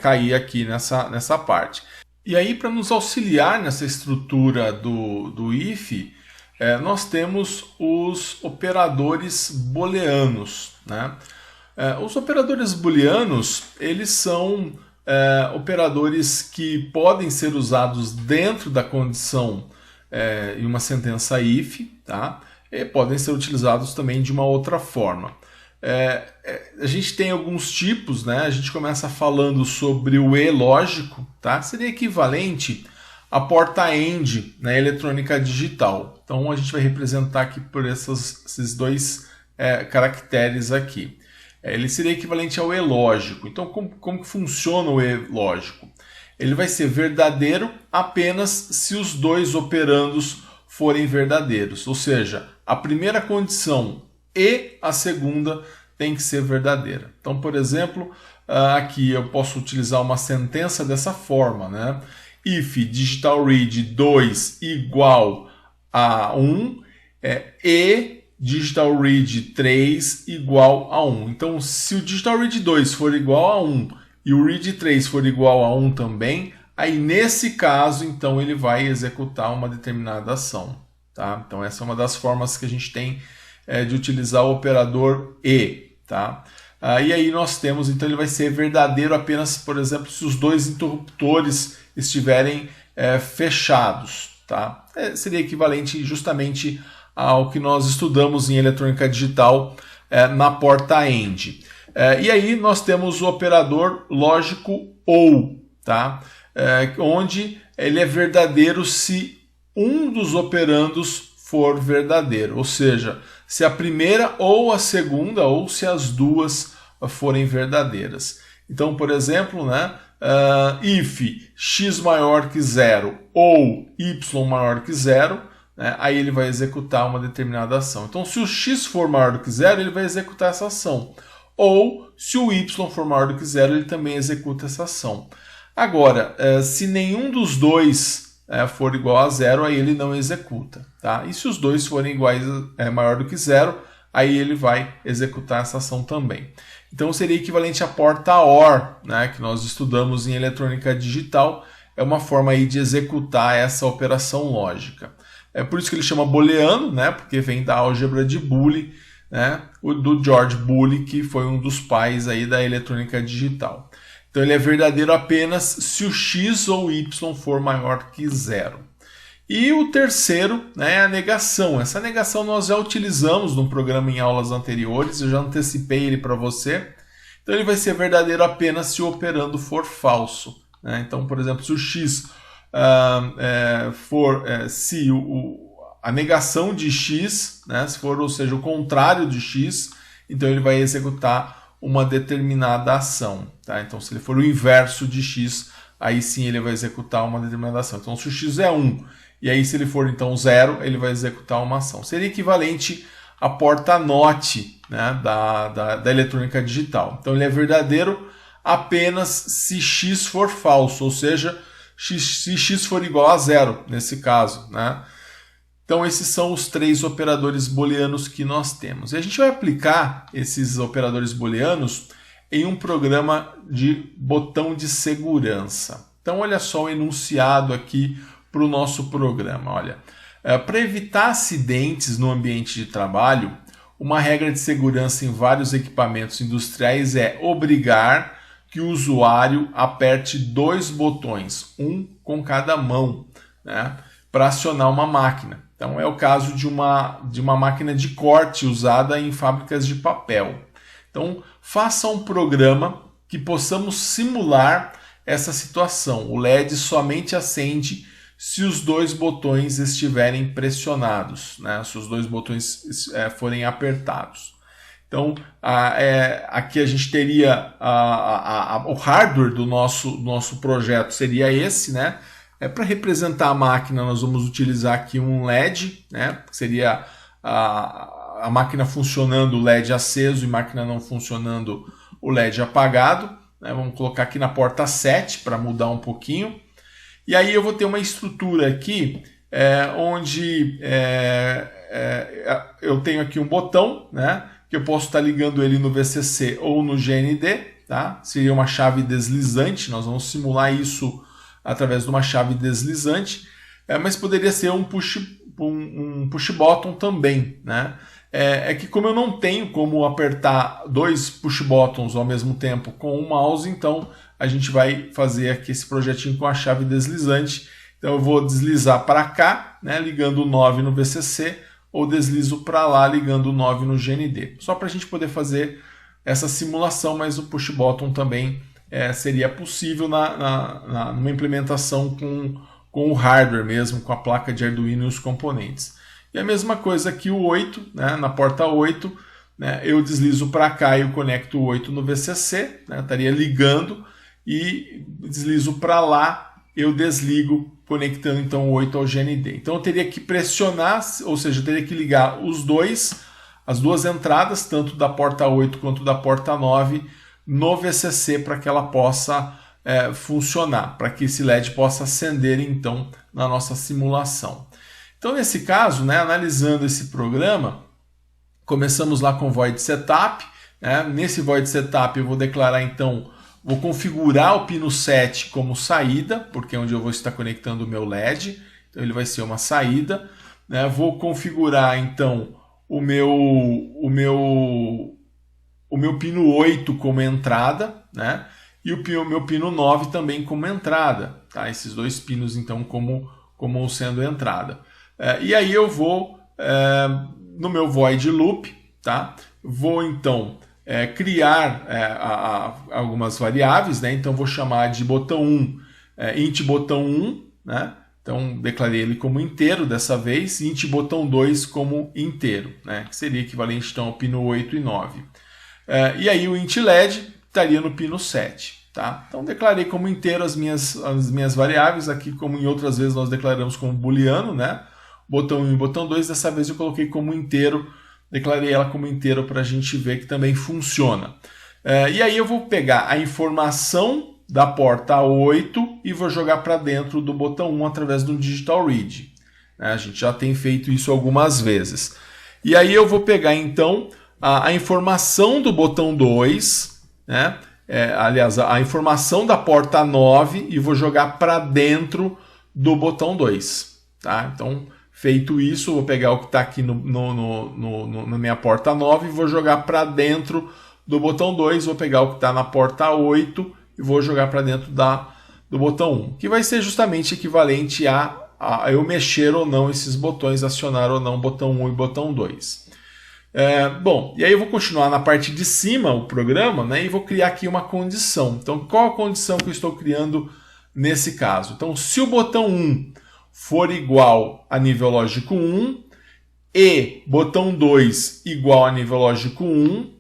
cair aqui nessa parte. E aí, para nos auxiliar nessa estrutura do if, nós temos os operadores booleanos, né? Os operadores booleanos, eles são operadores que podem ser usados dentro da condição em uma sentença if, tá? E podem ser utilizados também de uma outra forma. A gente tem alguns tipos, né? A gente começa falando sobre o e lógico, tá? Seria equivalente à porta AND na eletrônica digital. Então a gente vai representar aqui por esses dois caracteres aqui. Ele seria equivalente ao e lógico. Então como que funciona o e lógico? Ele vai ser verdadeiro apenas se os dois operandos forem verdadeiros. Ou seja, a primeira condição e a segunda tem que ser verdadeira. Então, por exemplo, aqui eu posso utilizar uma sentença dessa forma, né? If digital read 2 igual a 1 e digital read 3 igual a 1. Então, se o digital read 2 for igual a 1 e o read 3 for igual a 1 também, aí nesse caso, então, ele vai executar uma determinada ação. Tá? Então, essa é uma das formas que a gente tem de utilizar o operador e. Tá? E aí nós temos, então ele vai ser verdadeiro apenas, por exemplo, se os dois interruptores estiverem fechados. Tá? Seria equivalente justamente ao que nós estudamos em eletrônica digital na porta AND. E aí nós temos o operador lógico OU, tá? Onde ele é verdadeiro se um dos operandos for verdadeiro, ou seja, se a primeira ou a segunda, ou se as duas forem verdadeiras. Então, por exemplo, né, if x maior que 0 ou y maior que 0, né, aí ele vai executar uma determinada ação. Então, se o x for maior do que 0, ele vai executar essa ação. Ou, se o y for maior do que 0, ele também executa essa ação. Agora, se nenhum dos dois for igual a 0, aí ele não executa. Tá? E se os dois forem iguais, maior do que 0, aí ele vai executar essa ação também. Então seria equivalente à porta OR, né, que nós estudamos em eletrônica digital. É uma forma aí de executar essa operação lógica. É por isso que ele chama booleano, né, porque vem da álgebra de Boole, né, do George Boole, que foi um dos pais aí da eletrônica digital. Então ele é verdadeiro apenas se o x ou y for maior que 0. E o terceiro, né, é a negação. Essa negação nós já utilizamos no programa em aulas anteriores, eu já antecipei ele para você. Então ele vai ser verdadeiro apenas se o operando for falso. Né? Então, por exemplo, se o x for a negação de x, né, se for, ou seja, o contrário de x, então ele vai executar uma determinada ação. Tá? Então, se ele for o inverso de x, aí sim ele vai executar uma determinada ação. Então, se o x é 1, e aí se ele for então 0, ele vai executar uma ação. Seria equivalente à porta NOT, né, da eletrônica digital. Então, ele é verdadeiro apenas se x for falso, ou seja, se x for igual a 0, nesse caso. Né? Então esses são os 3 operadores booleanos que nós temos. E a gente vai aplicar esses operadores booleanos em um programa de botão de segurança. Então olha só o enunciado aqui para o nosso programa. Olha, para evitar acidentes no ambiente de trabalho, uma regra de segurança em vários equipamentos industriais é obrigar que o usuário aperte 2 botões, um com cada mão, né, para acionar uma máquina. Então é o caso de uma máquina de corte usada em fábricas de papel. Então faça um programa que possamos simular essa situação. O LED somente acende se os 2 botões estiverem pressionados, né? Se os 2 botões forem apertados. Então aqui a gente teria o hardware do nosso projeto seria esse, né? Para representar a máquina, nós vamos utilizar aqui um LED, né? Que seria a máquina funcionando, o LED aceso, e máquina não funcionando, o LED apagado. Né? Vamos colocar aqui na porta 7 para mudar um pouquinho. E aí eu vou ter uma estrutura aqui onde eu tenho aqui um botão, né? Que eu posso estar ligando ele no VCC ou no GND. Tá? Seria uma chave deslizante, nós vamos simular isso através de uma chave deslizante, mas poderia ser um push button também, né? É que como eu não tenho como apertar 2 push buttons ao mesmo tempo com o mouse, então a gente vai fazer aqui esse projetinho com a chave deslizante. Então eu vou deslizar para cá, né, ligando o 9 no VCC, ou deslizo para lá ligando o 9 no GND. Só para a gente poder fazer essa simulação, mas o push button também seria possível numa implementação com o hardware mesmo, com a placa de Arduino e os componentes. E a mesma coisa aqui o 8, né, na porta 8, né, eu deslizo para cá e eu conecto o 8 no VCC, né, estaria ligando, e deslizo para lá, eu desligo, conectando então o 8 ao GND. Então eu teria que pressionar, ou seja, eu teria que ligar as duas entradas, tanto da porta 8 quanto da porta 9, no VCC para que ela possa funcionar, para que esse LED possa acender então na nossa simulação. Então nesse caso, né, analisando esse programa, começamos lá com void setup, né? Nesse void setup eu vou declarar então, vou configurar o pino 7 como saída, porque é onde eu vou estar conectando o meu LED, então ele vai ser uma saída, né? Vou configurar então o meu pino 8 como entrada, né? E o meu pino 9 também como entrada, tá? Esses 2 pinos então como sendo entrada. E aí eu vou no meu void loop, tá? Vou então criar algumas variáveis, né? Então vou chamar de botão 1 int botão 1, né? Então declarei ele como inteiro dessa vez, int botão 2 como inteiro, né? Que seria equivalente então ao pino 8 e 9. E aí o int LED estaria no pino 7. Tá? Então declarei como inteiro as minhas variáveis, aqui como em outras vezes nós declaramos como booleano, né? Botão 1 e botão 2, dessa vez eu coloquei como inteiro, declarei ela como inteiro para a gente ver que também funciona. E aí eu vou pegar a informação da porta 8 e vou jogar para dentro do botão 1 através do digital read. A gente já tem feito isso algumas vezes. E aí eu vou pegar então a informação do botão 2, né? Aliás, a informação da porta 9 e vou jogar para dentro do botão 2. Tá? Então, feito isso, vou pegar o que está aqui na minha porta 9 e vou jogar para dentro do botão 2. Vou pegar o que está na porta 8 e vou jogar para dentro do botão 1, que vai ser justamente equivalente a eu mexer ou não esses botões, acionar ou não o botão 1 e botão 2. Bom, e aí eu vou continuar na parte de cima o programa, né, e vou criar aqui uma condição. Então, qual a condição que eu estou criando nesse caso? Então, se o botão 1 for igual a nível lógico 1 e botão 2 igual a nível lógico 1,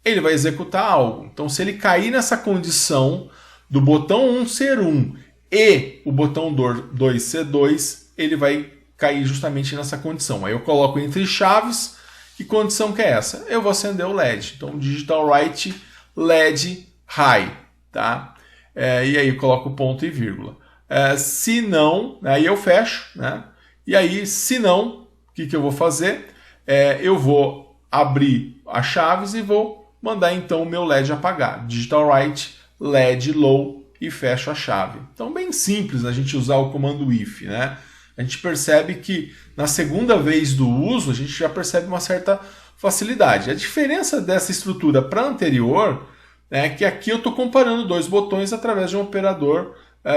ele vai executar algo. Então, se ele cair nessa condição do botão 1 ser 1 e o botão 2 ser 2, ele vai cair justamente nessa condição. Aí eu coloco entre chaves. Que condição que é essa? Eu vou acender o LED. Então, digital write LED high. Tá? E aí eu coloco ponto e vírgula. Se não, aí eu fecho. Né? E aí, se não, que eu vou fazer? Eu vou abrir as chaves e vou mandar então o meu LED apagar. Digital write, LED low e fecho a chave. Então bem simples a gente usar o comando if, né? A gente percebe que na segunda vez do uso a gente já percebe uma certa facilidade. A diferença dessa estrutura para a anterior é que aqui eu estou comparando dois botões através de um operador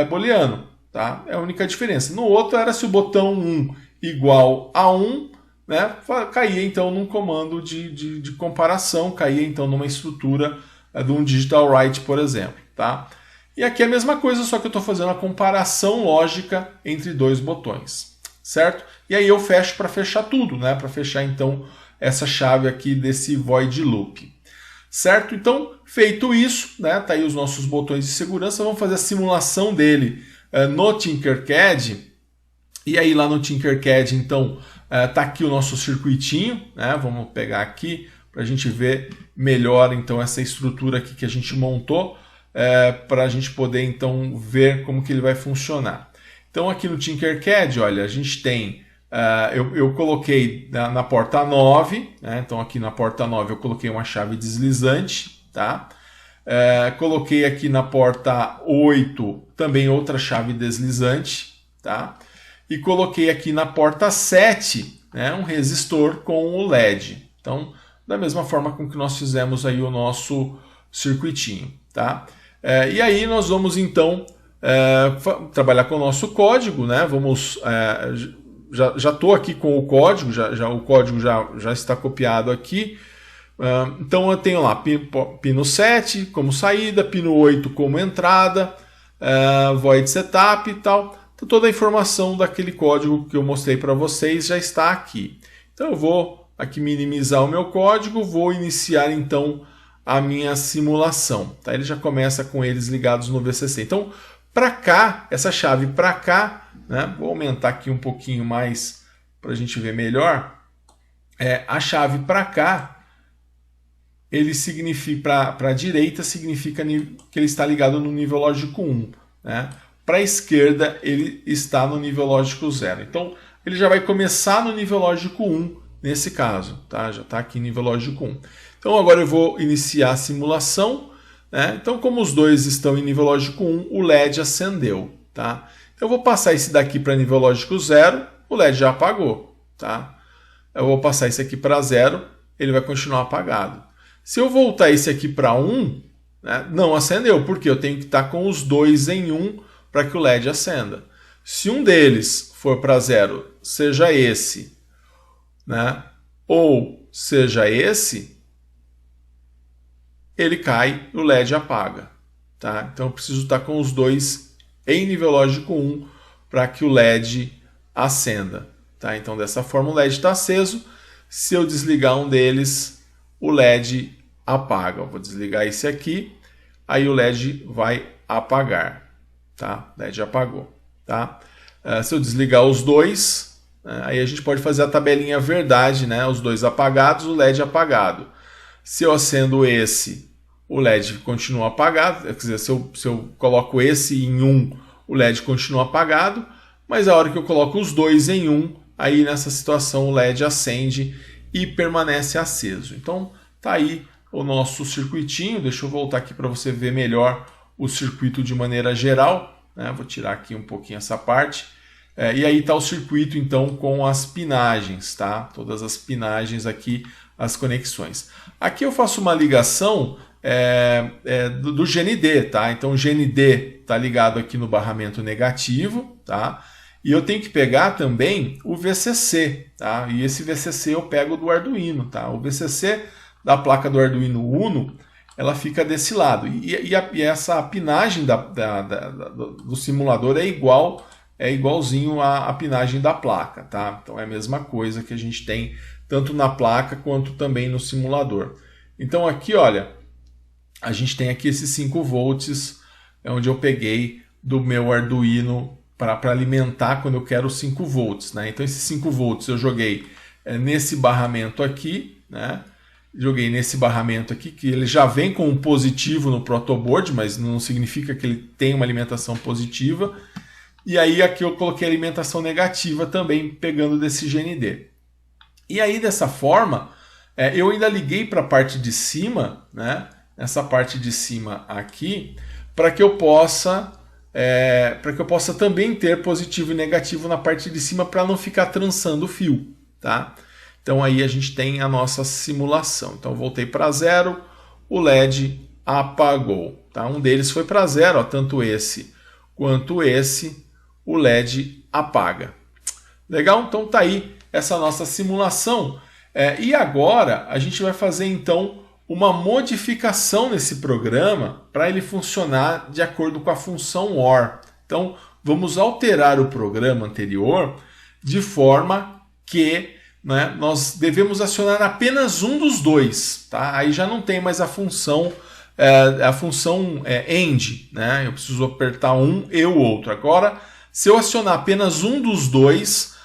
booleano. Tá? É a única diferença. No outro era se o botão 1 igual a 1, né, caía então num comando de comparação, caía então numa estrutura de um digital write, por exemplo. Tá? E aqui é a mesma coisa, só que eu estou fazendo a comparação lógica entre dois botões. Certo? E aí eu fecho para fechar tudo, né, para fechar então essa chave aqui desse void loop. Certo? Então, feito isso, né, tá aí os nossos botões de segurança, vamos fazer a simulação dele no Tinkercad. E aí lá no Tinkercad, então, tá aqui o nosso circuitinho, né? Vamos pegar aqui para a gente ver melhor então essa estrutura aqui que a gente montou, para a gente poder então ver como que ele vai funcionar. Então aqui no Tinkercad, olha, a gente tem, eu coloquei na porta 9, né? Então aqui na porta 9 eu coloquei uma chave deslizante, tá? Coloquei aqui na porta 8 também outra chave deslizante, tá? E coloquei aqui na porta 7, né, um resistor com o LED. Então, da mesma forma com que nós fizemos aí o nosso circuitinho, tá? E aí nós vamos então trabalhar com o nosso código, né? Vamos, já estou aqui com o código, o código já está copiado aqui. Então eu tenho lá pino 7 como saída, pino 8 como entrada, void setup e tal. Então, toda a informação daquele código que eu mostrei para vocês já está aqui. Então eu vou aqui minimizar o meu código, vou iniciar então a minha simulação. Tá? Ele já começa com eles ligados no VCC. Então para cá, essa chave para cá, né? Vou aumentar aqui um pouquinho mais para a gente ver melhor. A chave para cá, ele significa, para a direita, significa que ele está ligado no nível lógico 1. Né? Para a esquerda, ele está no nível lógico 0. Então, ele já vai começar no nível lógico 1, nesse caso. Tá? Já está aqui no nível lógico 1. Então, agora eu vou iniciar a simulação. Né? Então, como os dois estão em nível lógico 1, o LED acendeu. Tá? Então, eu vou passar esse daqui para nível lógico 0, o LED já apagou. Tá? Eu vou passar esse aqui para 0, ele vai continuar apagado. Se eu voltar esse aqui para 1, né, não acendeu, porque eu tenho que estar com os dois em 1 para que o LED acenda. Se um deles for para 0, seja esse, né, ou seja esse, ele cai e o LED apaga. Tá? Então eu preciso estar com os dois em nível lógico 1 para que o LED acenda. Tá? Então dessa forma o LED está aceso. Se eu desligar um deles, o LED apaga. Eu vou desligar esse aqui, aí o LED vai apagar. Tá? O LED apagou. Tá? Se eu desligar os dois, aí a gente pode fazer a tabelinha verdade, né? Os dois apagados, o LED apagado. Se eu acendo esse, o LED continua apagado. Quer dizer, se eu coloco esse em 1, o LED continua apagado. Mas a hora que eu coloco os dois em 1, aí nessa situação o LED acende e permanece aceso. Então tá aí o nosso circuitinho. Deixa eu voltar aqui para você ver melhor o circuito de maneira geral. Né? Vou tirar aqui um pouquinho essa parte. E aí está o circuito então com as pinagens, tá? Todas as pinagens aqui, as conexões. Aqui eu faço uma ligação do GND, tá? Então o GND está ligado aqui no barramento negativo, tá? E eu tenho que pegar também o VCC, tá? E esse VCC eu pego do Arduino, tá? O VCC da placa do Arduino Uno, ela fica desse lado. E essa pinagem do simulador é igualzinho à pinagem da placa, tá? Então é a mesma coisa que a gente tem tanto na placa quanto também no simulador. Então aqui, olha, a gente tem aqui esses 5 volts, onde eu peguei do meu Arduino para alimentar quando eu quero 5 volts, né? Então esses 5 volts eu joguei nesse barramento aqui, né? Joguei nesse barramento aqui, que ele já vem com um positivo no protoboard, mas não significa que ele tem uma alimentação positiva. E aí aqui eu coloquei alimentação negativa também, pegando desse GND. E aí, dessa forma, eu ainda liguei para a parte de cima, né? Essa parte de cima aqui, para que eu possa também ter positivo e negativo na parte de cima, para não ficar trançando o fio, tá? Então aí a gente tem a nossa simulação. Então eu voltei para 0, o LED apagou, tá? Um deles foi para 0, ó, tanto esse quanto esse, o LED apaga. Legal? Então tá aí essa nossa simulação. E agora a gente vai fazer então uma modificação nesse programa para ele funcionar de acordo com a função OR. Então vamos alterar o programa anterior de forma que, né, nós devemos acionar apenas um dos dois. Tá? Aí já não tem mais a função AND. Né? Eu preciso apertar um e o outro. Agora, se eu acionar apenas um dos dois,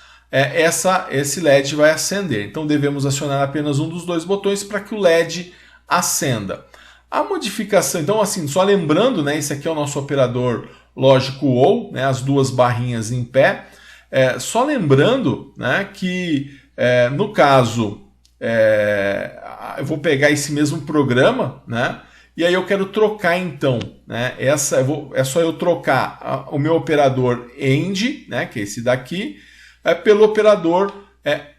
esse LED vai acender. Então devemos acionar apenas um dos dois botões para que o LED acenda. A modificação, então assim, só lembrando, né, esse aqui é o nosso operador lógico OR, né, as duas barrinhas em pé. Só lembrando, né, que no caso eu vou pegar esse mesmo programa, né, e aí eu quero trocar então, né, é só eu trocar o meu operador AND, né, que é esse daqui, pelo operador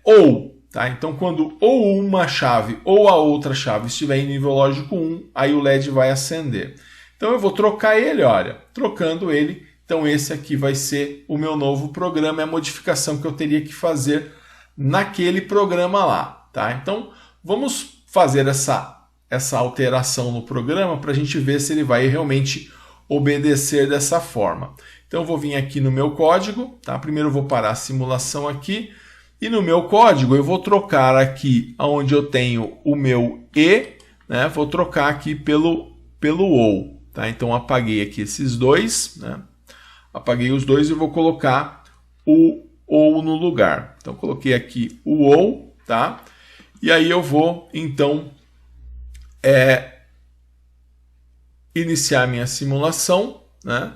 OR. Tá? Então, quando ou uma chave ou a outra chave estiver em nível lógico 1, aí o LED vai acender. Então, eu vou trocar ele, olha, trocando ele. Então, esse aqui vai ser o meu novo programa, é a modificação que eu teria que fazer naquele programa lá. Tá? Então, vamos fazer essa alteração no programa para a gente ver se ele vai realmente obedecer dessa forma. Então, eu vou vir aqui no meu código. Tá? Primeiro, eu vou parar a simulação aqui. E no meu código eu vou trocar aqui onde eu tenho o meu E, né? Vou trocar aqui pelo OR. Tá? Então apaguei aqui esses dois, né? Apaguei os dois e vou colocar o OR no lugar. Então coloquei aqui o OR, tá? E aí eu vou então iniciar minha simulação, né?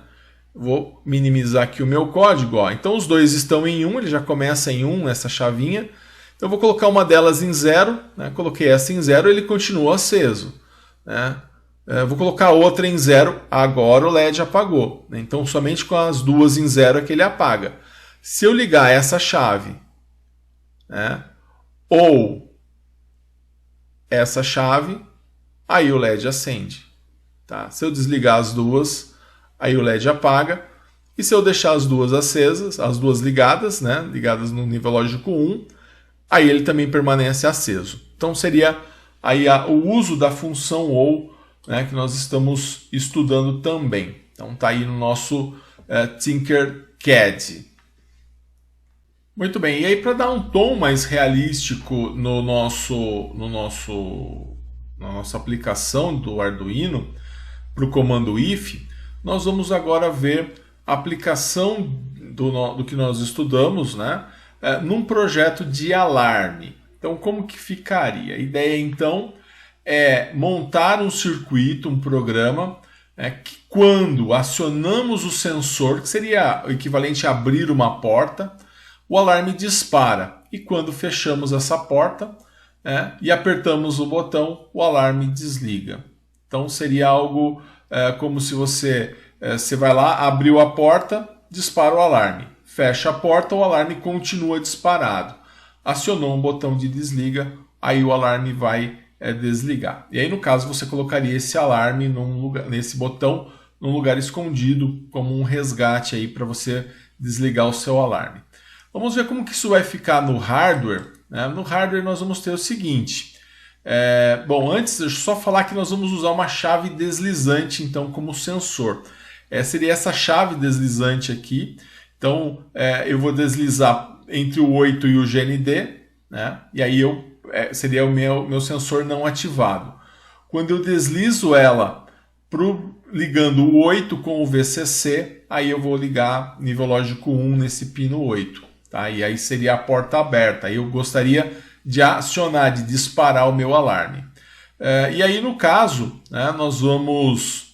Vou minimizar aqui o meu código. Ó. Então os dois estão em 1, ele já começa em 1 nessa chavinha. Então eu vou colocar uma delas em 0. Né? Coloquei essa em 0, ele continua aceso. Né? Vou colocar outra em 0, agora o LED apagou. Né? Então somente com as duas em 0 é que ele apaga. Se eu ligar essa chave, né? Ou essa chave, aí o LED acende. Tá? Se eu desligar as duas, aí o LED apaga. E se eu deixar as duas acesas, as duas ligadas, né, ligadas no nível lógico 1, aí ele também permanece aceso. Então seria aí o uso da função OR, né, que nós estamos estudando também. Então está aí no nosso Tinkercad. Muito bem, e aí para dar um tom mais realístico na nossa aplicação do Arduino para o comando if, nós vamos agora ver a aplicação do que nós estudamos, né, num projeto de alarme. Então, como que ficaria? A ideia, então, é montar um circuito, um programa, que quando acionamos o sensor, que seria o equivalente a abrir uma porta, o alarme dispara. E quando fechamos essa porta e apertamos o botão, o alarme desliga. Então, seria algo como se você vai lá, abriu a porta, dispara o alarme. Fecha a porta, o alarme continua disparado. Acionou um botão de desliga, aí o alarme vai desligar. E aí, no caso, você colocaria esse alarme nesse botão num lugar escondido, como um resgate aí para você desligar o seu alarme. Vamos ver como que isso vai ficar no hardware. Né? No hardware nós vamos ter o seguinte. Bom, antes, deixa eu só falar que nós vamos usar uma chave deslizante, então, como sensor. Seria essa chave deslizante aqui. Então, eu vou deslizar entre o 8 e o GND, né? E aí seria o meu sensor não ativado. Quando eu deslizo ela ligando o 8 com o VCC, aí eu vou ligar nível lógico 1 nesse pino 8. Tá? E aí seria a porta aberta. Aí eu gostaria de acionar, de disparar o meu alarme. E aí, no caso, né, nós vamos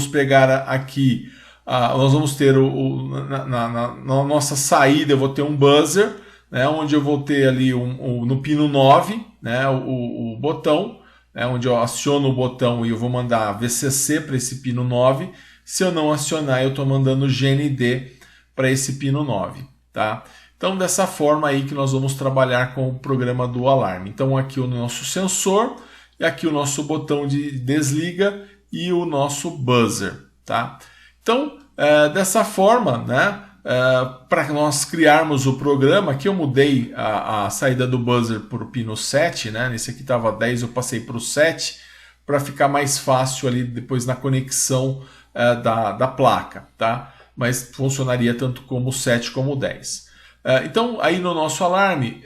pegar aqui, nós vamos ter na nossa saída, eu vou ter um buzzer, né, onde eu vou ter ali no pino 9, né, o botão, né, onde eu aciono o botão e eu vou mandar VCC para esse pino 9. Se eu não acionar, eu estou mandando GND para esse pino 9. Tá? Então, dessa forma aí que nós vamos trabalhar com o programa do alarme. Então, aqui o nosso sensor, e aqui o nosso botão de desliga e o nosso buzzer. Tá? Então, dessa forma, né, para nós criarmos o programa, aqui eu mudei a saída do buzzer para o pino 7, né? Nesse aqui estava 10, eu passei para o 7, para ficar mais fácil ali depois na conexão da placa, tá? Mas funcionaria tanto como o 7 como o 10. Então, aí no nosso alarme,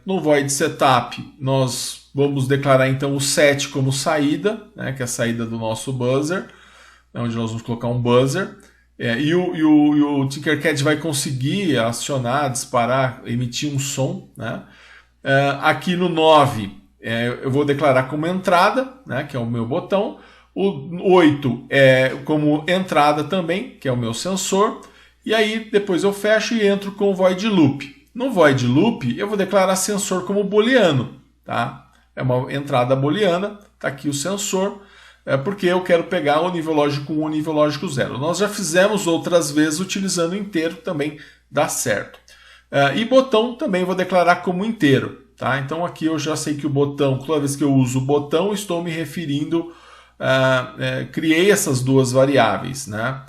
no void setup, nós vamos declarar então o 7 como saída, né? Que é a saída do nosso buzzer, onde nós vamos colocar um buzzer. E o Tinkercad vai conseguir acionar, disparar, emitir um som, né? Aqui no 9 eu vou declarar como entrada, né, que é o meu botão. O 8 é como entrada também, que é o meu sensor. E aí depois eu fecho e entro com o void loop. No void loop eu vou declarar sensor como booleano. Tá? É uma entrada booleana, está aqui o sensor. Porque eu quero pegar o nível lógico 1 e o nível lógico 0. Nós já fizemos outras vezes utilizando inteiro, também dá certo. E botão também vou declarar como inteiro. Tá? Então aqui eu já sei que o botão, toda vez que eu uso o botão, estou me referindo, criei essas duas variáveis. Né?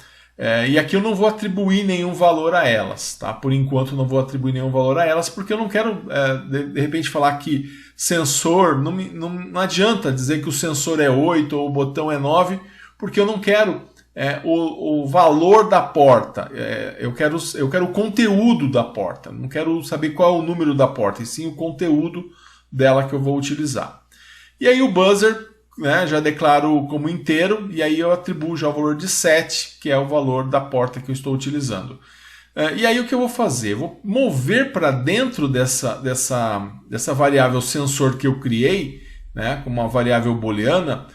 E aqui eu não vou atribuir nenhum valor a elas. Tá? Por enquanto não vou atribuir nenhum valor a elas, porque eu não quero de repente falar que sensor, não adianta dizer que o sensor é 8 ou o botão é 9, porque eu não quero o valor da porta, eu quero o conteúdo da porta, não quero saber qual é o número da porta, e sim o conteúdo dela que eu vou utilizar. E aí o buzzer, né, já declaro como inteiro, e aí eu atribuo já o valor de 7, que é o valor da porta que eu estou utilizando. E aí o que eu vou fazer? Eu vou mover para dentro dessa variável sensor que eu criei, né, como uma variável booleana,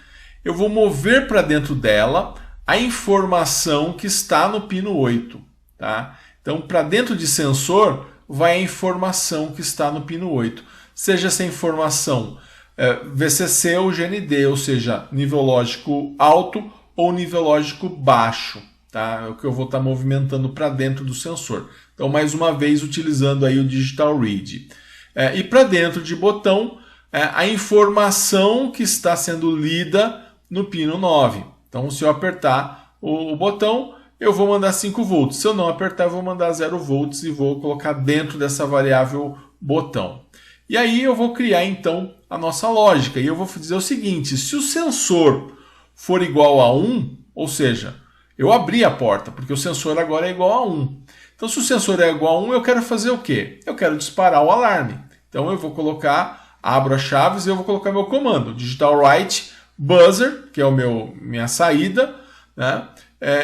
eu vou mover para dentro dela a informação que está no pino 8. Tá? Então, para dentro de sensor, vai a informação que está no pino 8. Seja essa informação VCC ou GND, ou seja, nível lógico alto ou nível lógico baixo. Tá? É o que eu vou estar movimentando para dentro do sensor. Então, mais uma vez, utilizando aí o Digital Read. E para dentro de botão, a informação que está sendo lida no pino 9. Então, se eu apertar o botão, eu vou mandar 5 volts. Se eu não apertar, eu vou mandar 0 volts e vou colocar dentro dessa variável botão. E aí eu vou criar, então, a nossa lógica. E eu vou dizer o seguinte, se o sensor for igual a 1, ou seja, eu abri a porta, porque o sensor agora é igual a 1. Então, se o sensor é igual a 1, eu quero fazer o quê? Eu quero disparar o alarme. Então, eu vou colocar, abro as chaves e eu vou colocar meu comando. Digital write buzzer, que é minha saída, né,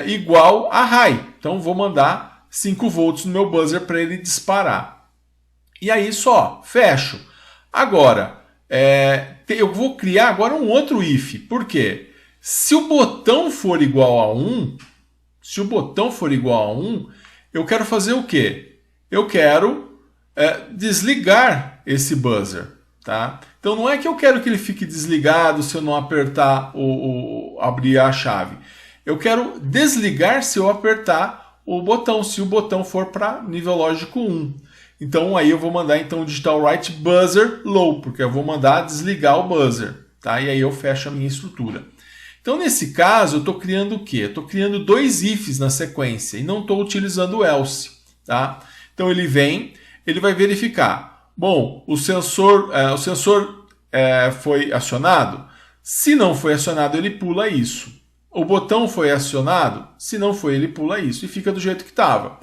igual a high. Então, vou mandar 5 volts no meu buzzer para ele disparar. E aí só, fecho. Agora, eu vou criar agora um outro if. Por quê? Se o botão for igual a 1, eu quero fazer o quê? Eu quero desligar esse buzzer. Tá? Então não é que eu quero que ele fique desligado se eu não apertar abrir a chave. Eu quero desligar se eu apertar o botão, se o botão for para nível lógico 1. Então aí eu vou mandar então digital write buzzer low, porque eu vou mandar desligar o buzzer. Tá? E aí eu fecho a minha estrutura. Então, nesse caso, eu estou criando o quê? Eu estou criando 2 ifs na sequência e não estou utilizando o else. Tá? Então, ele vai verificar. Bom, o sensor foi acionado? Se não foi acionado, ele pula isso. O botão foi acionado? Se não foi, ele pula isso e fica do jeito que estava.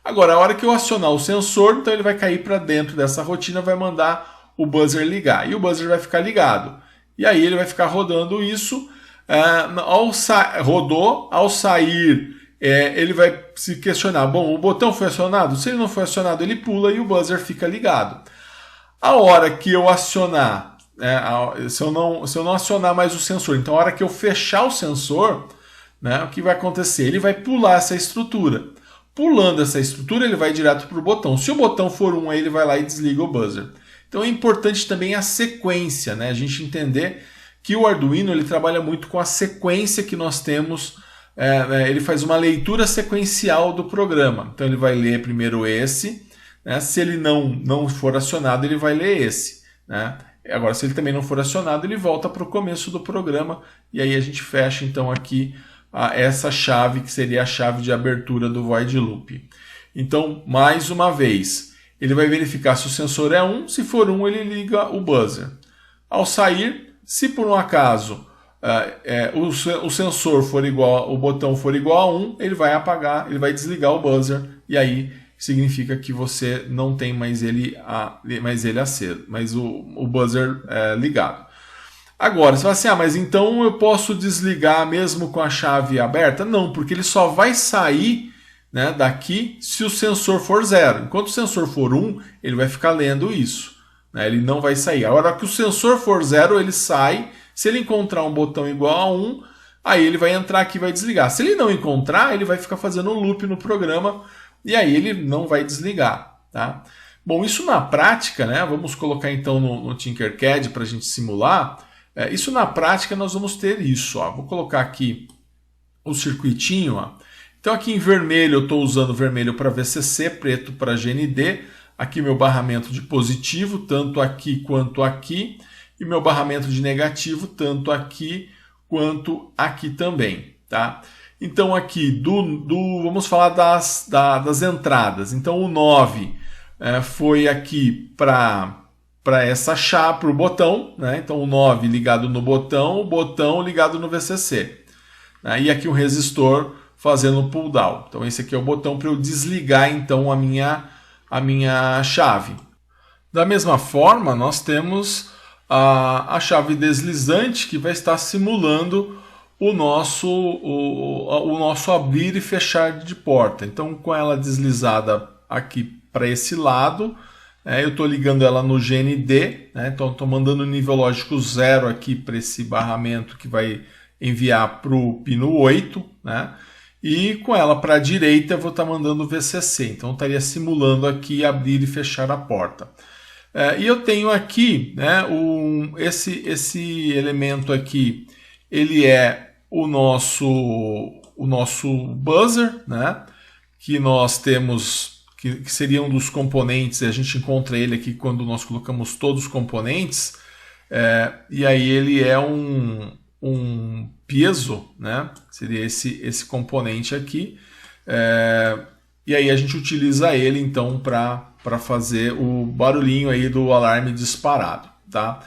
Agora, a hora que eu acionar o sensor, então ele vai cair para dentro dessa rotina, vai mandar o buzzer ligar. E o buzzer vai ficar ligado. E aí ele vai ficar rodando isso. Ao sair, ele vai se questionar, bom, o botão foi acionado? Se ele não foi acionado, ele pula e o buzzer fica ligado. A hora que eu acionar, se eu não acionar mais o sensor, então a hora que eu fechar o sensor, né, o que vai acontecer? Ele vai pular essa estrutura. Pulando essa estrutura, ele vai direto para o botão. Se o botão for 1, aí ele vai lá e desliga o buzzer. Então é importante também a sequência, né? A gente entender que o Arduino ele trabalha muito com a sequência que nós temos. Ele faz uma leitura sequencial do programa. Então ele vai ler primeiro esse, né? Se ele não for acionado, ele vai ler esse, né? Agora, se ele também não for acionado, ele volta para o começo do programa e aí a gente fecha então aqui essa chave que seria a chave de abertura do void loop. Então, mais uma vez, ele vai verificar se o sensor é 1, se for 1 ele liga o buzzer. Ao sair, se por um acaso o sensor for igual, o botão for igual a 1, ele vai apagar, ele vai desligar o buzzer e aí significa que você não tem mais ele aceso, mas o buzzer ligado. Agora, você fala assim, mas então eu posso desligar mesmo com a chave aberta? Não, porque ele só vai sair, né, daqui se o sensor for 0. Enquanto o sensor for 1, ele vai ficar lendo isso, né, ele não vai sair. Agora que o sensor for 0, ele sai. Se ele encontrar um botão igual a 1, aí ele vai entrar aqui e vai desligar. Se ele não encontrar, ele vai ficar fazendo um loop no programa e aí ele não vai desligar, tá? Bom, isso na prática, né, vamos colocar então no Tinkercad para a gente simular. Isso na prática nós vamos ter isso. Ó. Vou colocar aqui o circuitinho. Ó. Então aqui em vermelho eu estou usando vermelho para VCC, preto para GND. Aqui meu barramento de positivo, tanto aqui quanto aqui. E meu barramento de negativo, tanto aqui quanto aqui também. Tá? Então aqui, vamos falar das entradas. Então o 9 foi aqui para essa chave, para o botão, né? Então o 9 ligado no botão, o botão ligado no VCC. Né? E aqui um resistor fazendo pull down. Então esse aqui é o botão para eu desligar então a minha chave. Da mesma forma, nós temos a chave deslizante que vai estar simulando o nosso abrir e fechar de porta. Então com ela deslizada aqui para esse lado, eu estou ligando ela no GND, né? Então estou mandando o nível lógico 0 aqui para esse barramento que vai enviar para o pino 8, né? E com ela para a direita eu vou estar mandando o VCC, então estaria simulando aqui abrir e fechar a porta. E eu tenho aqui, né, esse elemento aqui, ele é o nosso buzzer, né? Que nós temos... Que seria um dos componentes, a gente encontra ele aqui quando nós colocamos todos os componentes, e aí ele é um piezo, né? Seria esse componente aqui, e aí a gente utiliza ele então para fazer o barulhinho aí do alarme disparado, tá?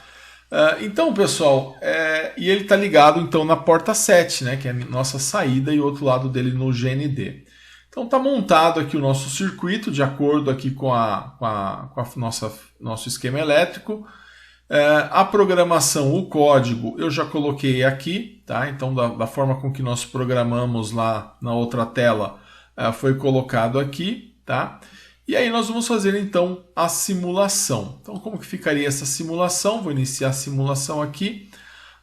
Então, pessoal, e ele está ligado então na porta 7, né? Que é a nossa saída, e o outro lado dele no GND. Então está montado aqui o nosso circuito de acordo aqui com nosso esquema elétrico. A programação, o código, eu já coloquei aqui, tá? Então da forma com que nós programamos lá na outra tela, foi colocado aqui, tá? E aí nós vamos fazer então a simulação. Então como que ficaria essa simulação? Vou iniciar a simulação aqui.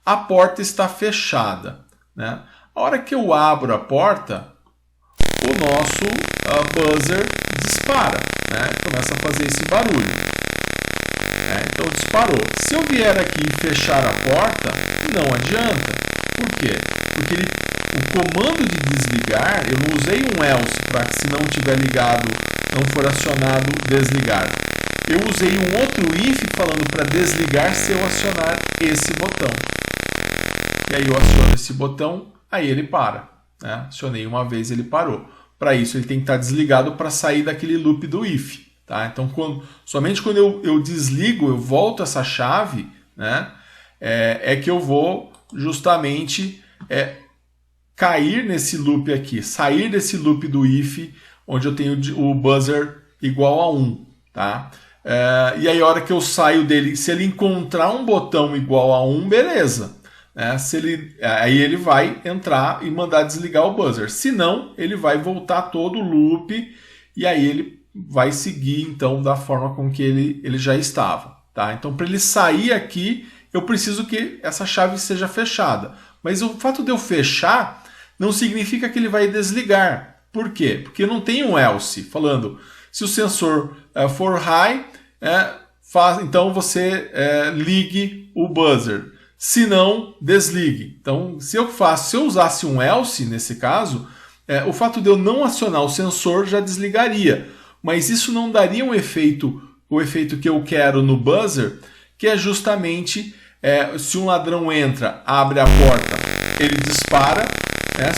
A porta está fechada, né? A hora que eu abro a porta, o nosso buzzer dispara, né? Começa a fazer esse barulho. Então disparou. Se eu vier aqui e fechar a porta, não adianta. Por quê? Porque o comando de desligar, eu não usei um else para que se não tiver ligado, não for acionado, desligar. Eu usei um outro if falando para desligar se eu acionar esse botão. E aí eu aciono esse botão, aí ele para. Né? Acionei uma vez, ele parou. Para isso ele tem que estar desligado para sair daquele loop do if. Tá? Então somente quando eu desligo, eu volto essa chave, né? Que eu vou justamente cair nesse loop aqui, sair desse loop do if, onde eu tenho o buzzer igual a 1. Tá? E aí a hora que eu saio dele, se ele encontrar um botão igual a 1, beleza. Aí ele vai entrar e mandar desligar o buzzer. Se não, ele vai voltar todo o loop e aí ele vai seguir então da forma com que ele já estava. Tá? Então para ele sair aqui, eu preciso que essa chave seja fechada. Mas o fato de eu fechar não significa que ele vai desligar. Por quê? Porque não tem um else falando se o sensor for high, então você ligue o buzzer. Se não, desligue. Então, se eu usasse um else nesse caso, o fato de eu não acionar o sensor já desligaria. Mas isso não daria o efeito que eu quero no buzzer, que é justamente se um ladrão entra, abre a porta, ele dispara.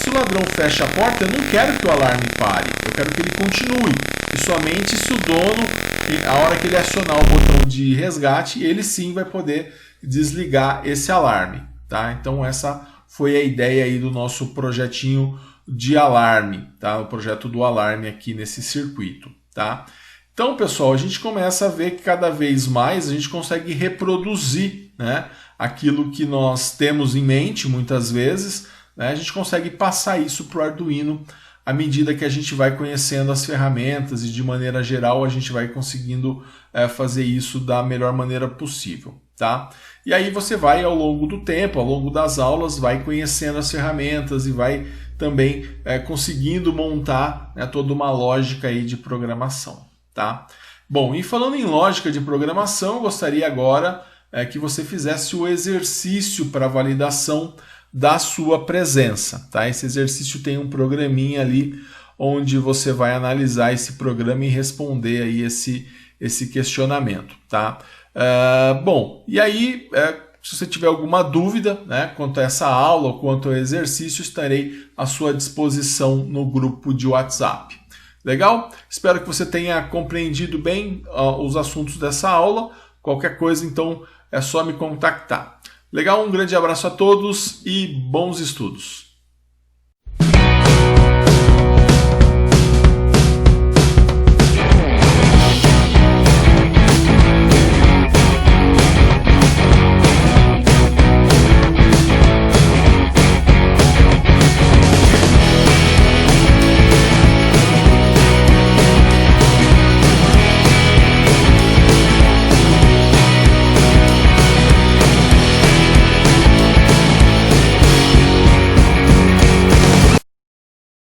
Se o ladrão fecha a porta, eu não quero que o alarme pare, eu quero que ele continue. E somente se o dono, a hora que ele acionar o botão de resgate, ele sim vai poder desligar esse alarme. Tá? Então essa foi a ideia aí do nosso projetinho de alarme, tá? O projeto do alarme aqui nesse circuito. Tá? Então, pessoal, a gente começa a ver que cada vez mais a gente consegue reproduzir, né, aquilo que nós temos em mente muitas vezes, né, a gente consegue passar isso para o Arduino à medida que a gente vai conhecendo as ferramentas e, de maneira geral, a gente vai conseguindo fazer isso da melhor maneira possível. Tá? E aí você vai, ao longo do tempo, ao longo das aulas, vai conhecendo as ferramentas e vai também conseguindo montar, né, toda uma lógica aí de programação. Tá? Bom, e falando em lógica de programação, eu gostaria agora que você fizesse o exercício para validação da sua presença. Tá? Esse exercício tem um programinha ali onde você vai analisar esse programa e responder aí esse questionamento. Tá? Bom, e aí, se você tiver alguma dúvida, né, quanto a essa aula ou quanto ao exercício, estarei à sua disposição no grupo de WhatsApp. Legal? Espero que você tenha compreendido bem os assuntos dessa aula. Qualquer coisa, então, é só me contactar. Legal? Um grande abraço a todos e bons estudos!